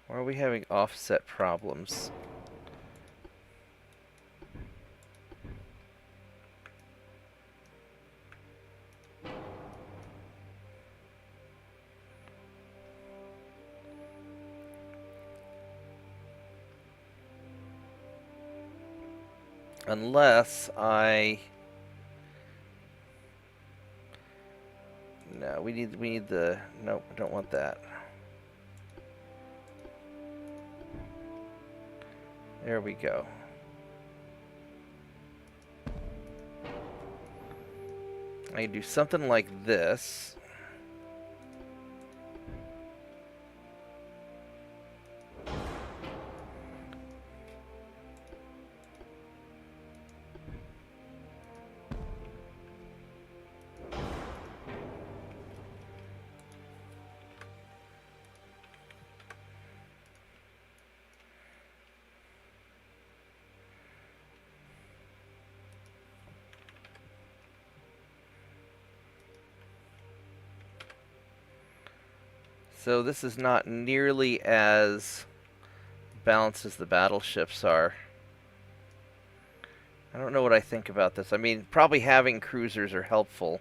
Why are we having offset problems? Unless I... No, we need the... Nope, I don't want that. There we go. I can do something like this. So this is not nearly as balanced as the battleships are. I don't know what I think about this. I mean, probably having cruisers are helpful.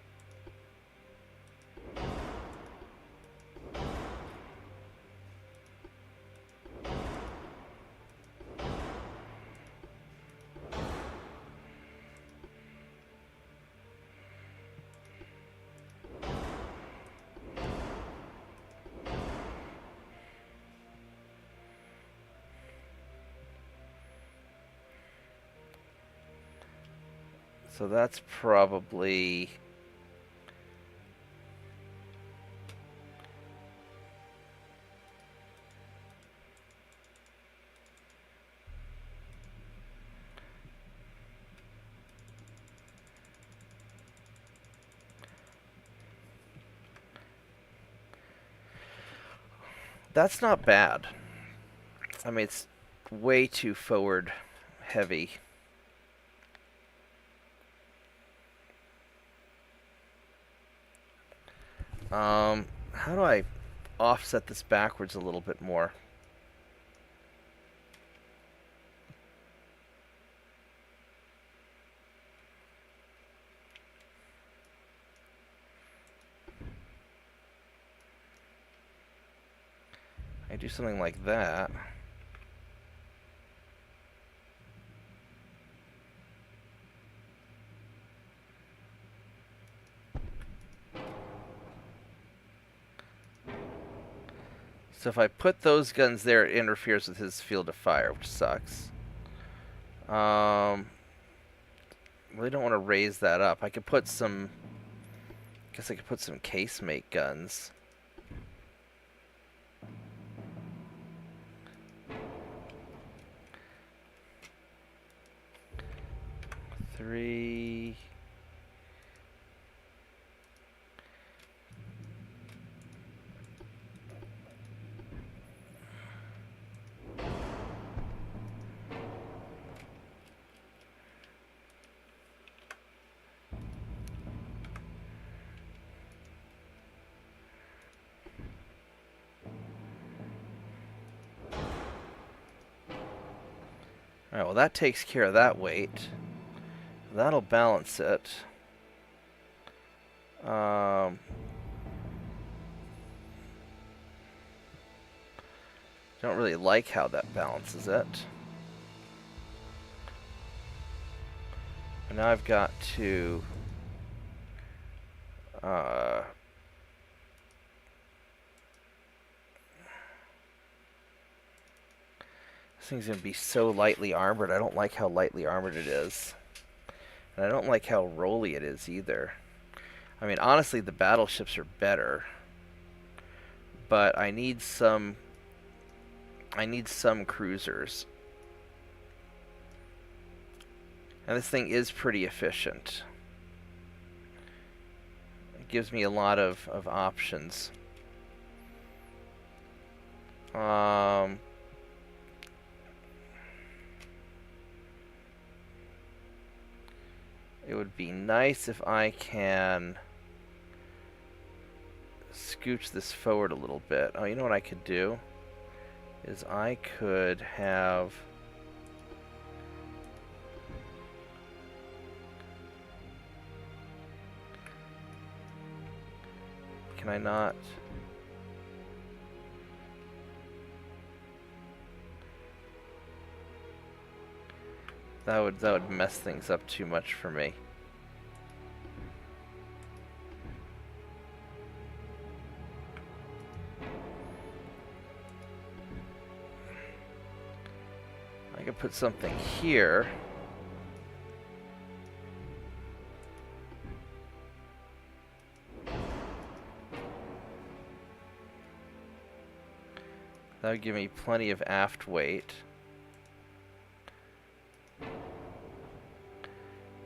So that's probably... That's not bad. I mean, it's way too forward heavy. How do I offset this backwards a little bit more? I do something like that. So if I put those guns there, it interferes with his field of fire, which sucks. Really don't want to raise that up. I could put some... guess I could put some casemate guns. Three... Alright, well that takes care of that weight. That'll balance it. Don't really like how that balances it. And now I've got to this thing's gonna be so lightly armored. I don't like how lightly armored it is. And I don't like how rolly it is either. I mean, honestly, the battleships are better. But I need some cruisers. And this thing is pretty efficient. It gives me a lot of options. It would be nice if I can scooch this forward a little bit. Oh, you know what I could do? Is I could have... Can I not? That would mess things up too much for me. I could put something here. That would give me plenty of aft weight.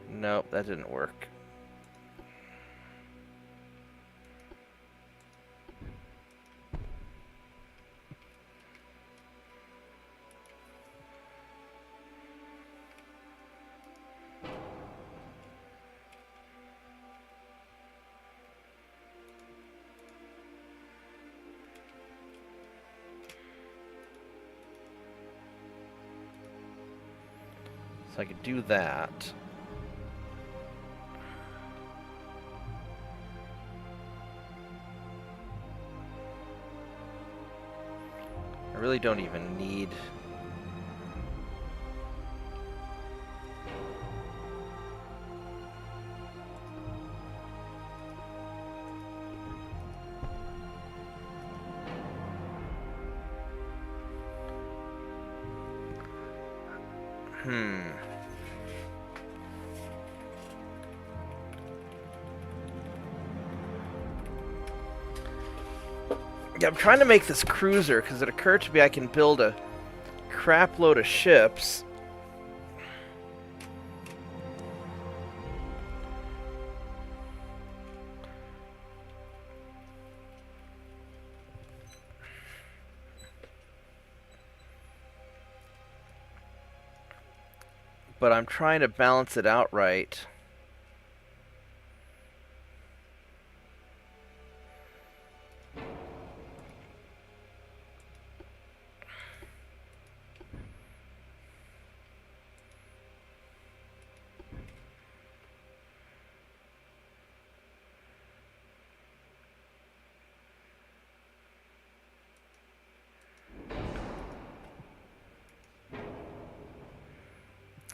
Nope, that didn't work. So I could do that. I really don't even need... Yeah, I'm trying to make this cruiser because it occurred to me I can build a crap load of ships. But I'm trying to balance it out right.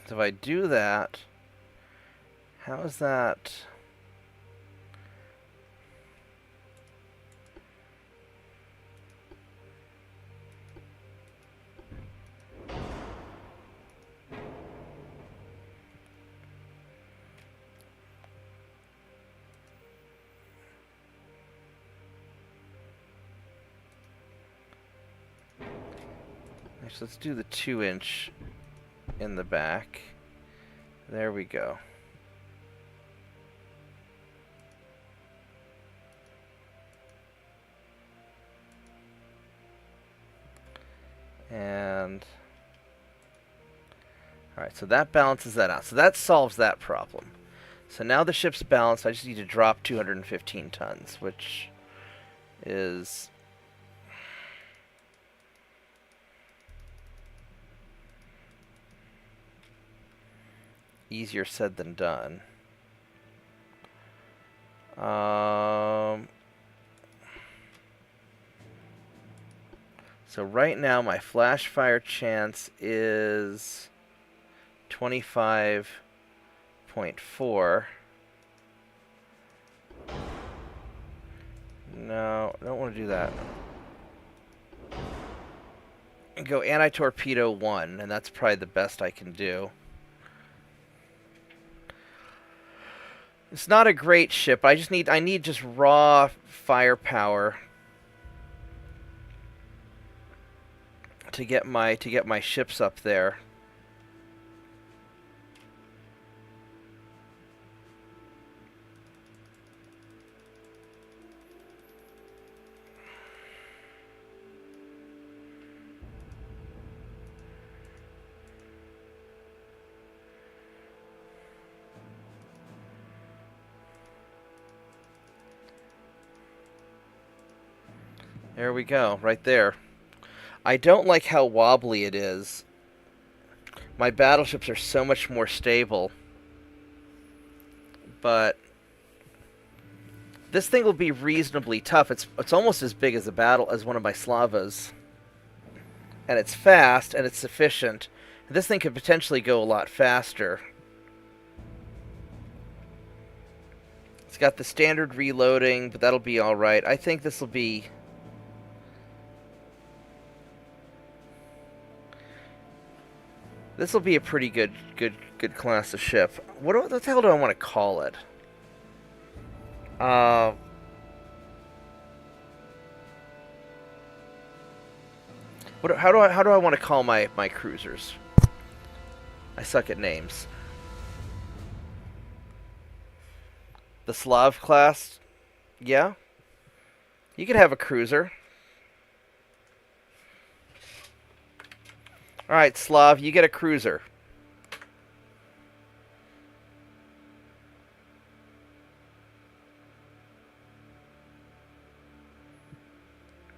So if I do that, how is that? Actually, let's do the 2-inch in the back. There we go. And alright, so that balances that out. So that solves that problem. So now the ship's balanced. I just need to drop 215 tons, which is easier said than done. So right now my flash fire chance is 25.4. No, I don't want to do that. And go anti-torpedo 1, and that's probably the best I can do. It's not a great ship. I need just raw firepower to get my ships up there. There we go, right there. I don't like how wobbly it is. My battleships are so much more stable. But this thing will be reasonably tough. It's almost as big as one of my Slavas. And it's fast and it's efficient. This thing could potentially go a lot faster. It's got the standard reloading, but that'll be alright. I think this will be... This will be a pretty good class of ship. What the hell do I want to call it? How do I want to call my cruisers? I suck at names. The Slav class? Yeah? You could have a cruiser. Alright, Slav, you get a cruiser.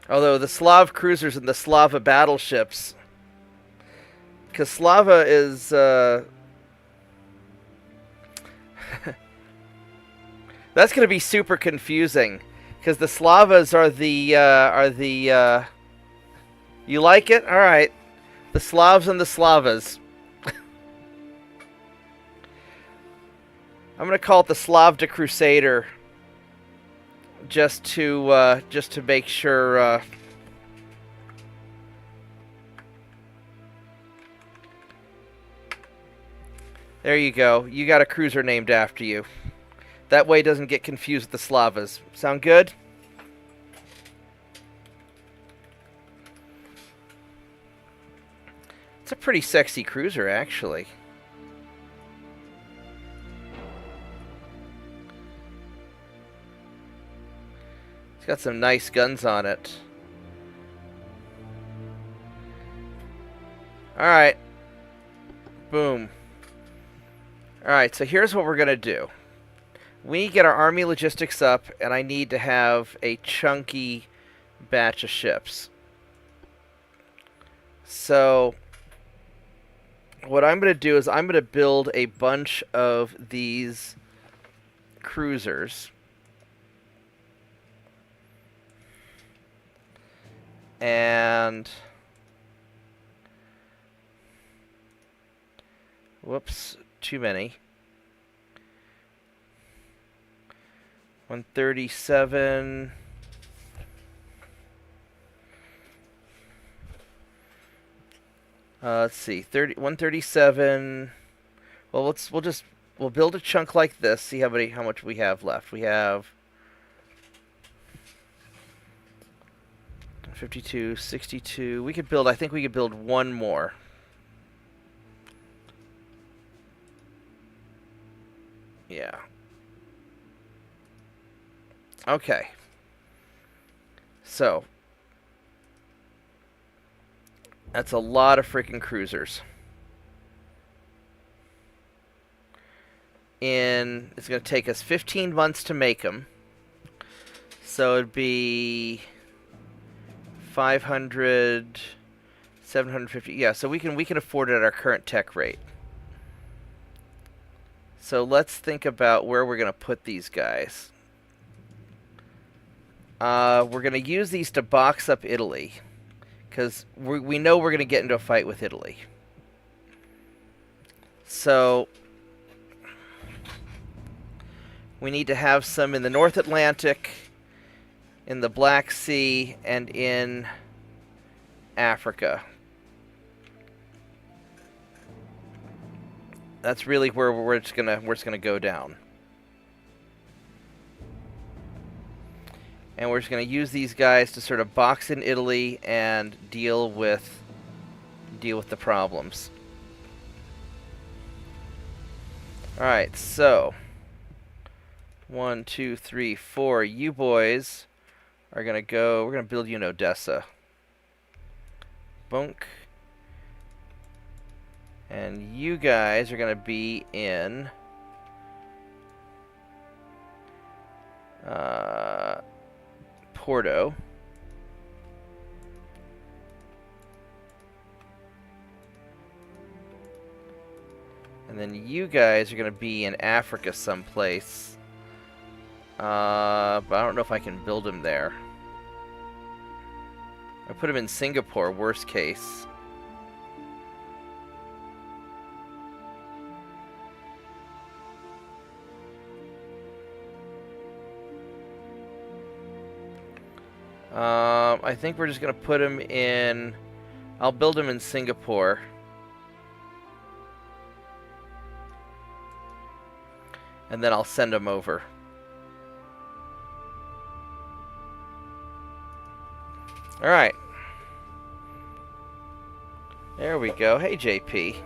Although the Slav cruisers and the Slava battleships... Because Slava is... That's going to be super confusing. Because the Slavas are the... You like it? Alright. The Slavs and the Slavas. I'm gonna call it the Slavda Crusader, just to make sure. There you go. You got a cruiser named after you. That way it doesn't get confused with the Slavas. Sound good? It's a pretty sexy cruiser, actually. It's got some nice guns on it. Alright. Boom. Alright, so here's what we're going to do. We need to get our army logistics up, and I need to have a chunky batch of ships. So... what I'm going to do is I'm going to build a bunch of these cruisers. And... whoops, too many. 137... let's see, 137. Well, we'll build a chunk like this. See how much we have left. We have 52, 62. I think we could build one more. Yeah. Okay. So, that's a lot of freaking cruisers. It's going to take us 15 months to make them. So it'd be 500, 750. Yeah, so we can afford it at our current tech rate. So let's think about where we're going to put these guys. we're going to use these to box up Italy. Because we know we're going to get into a fight with Italy. So we need to have some in the North Atlantic, in the Black Sea, and in Africa. That's really where it's gonna go down. And we're just going to use these guys to sort of box in Italy and deal with the problems. All right, so 1, 2, 3, 4. You boys are going to go. We're going to build you in Odessa. Bonk. And you guys are going to be in Porto. And then you guys are going to be in Africa someplace. But I don't know if I can build him there. I put him in Singapore, worst case. I think we're just going to put him in... I'll build him in Singapore. And then I'll send him over. Alright. There we go. Hey, JP.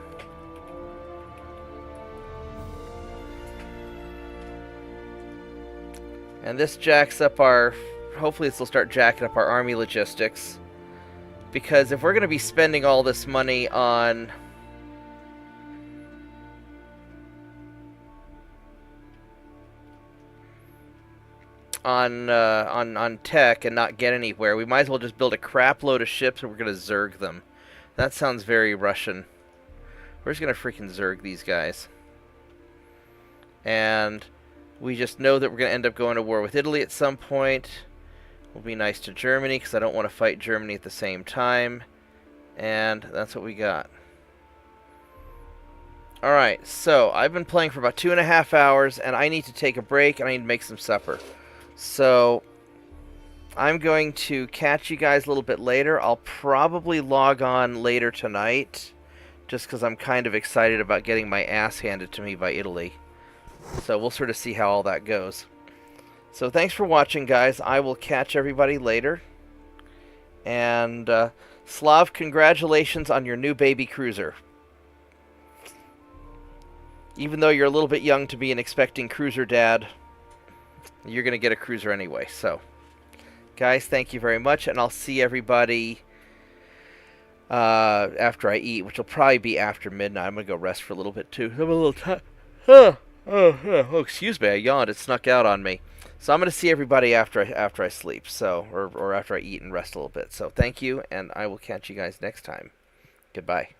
And this jacks up our... Hopefully this will start jacking up our army logistics. Because if we're going to be spending all this money on... on tech and not get anywhere, we might as well just build a crap load of ships and we're going to zerg them. That sounds very Russian. We're just going to freaking zerg these guys. And we just know that we're going to end up going to war with Italy at some point. We'll be nice to Germany because I don't want to fight Germany at the same time. And that's what we got. Alright, so I've been playing for about 2.5 hours and I need to take a break and I need to make some supper. So I'm going to catch you guys a little bit later. I'll probably log on later tonight just because I'm kind of excited about getting my ass handed to me by Italy. So we'll sort of see how all that goes. So thanks for watching, guys. I will catch everybody later. And Slav, congratulations on your new baby cruiser. Even though you're a little bit young to be an expecting cruiser dad, you're going to get a cruiser anyway. So, guys, thank you very much, and I'll see everybody after I eat, which will probably be after midnight. I'm going to go rest for a little bit, too. I'm a little tired. Oh, excuse me, I yawned. It snuck out on me. So I'm going to see everybody after I sleep, so or after I eat and rest a little bit. So thank you, and I will catch you guys next time. Goodbye.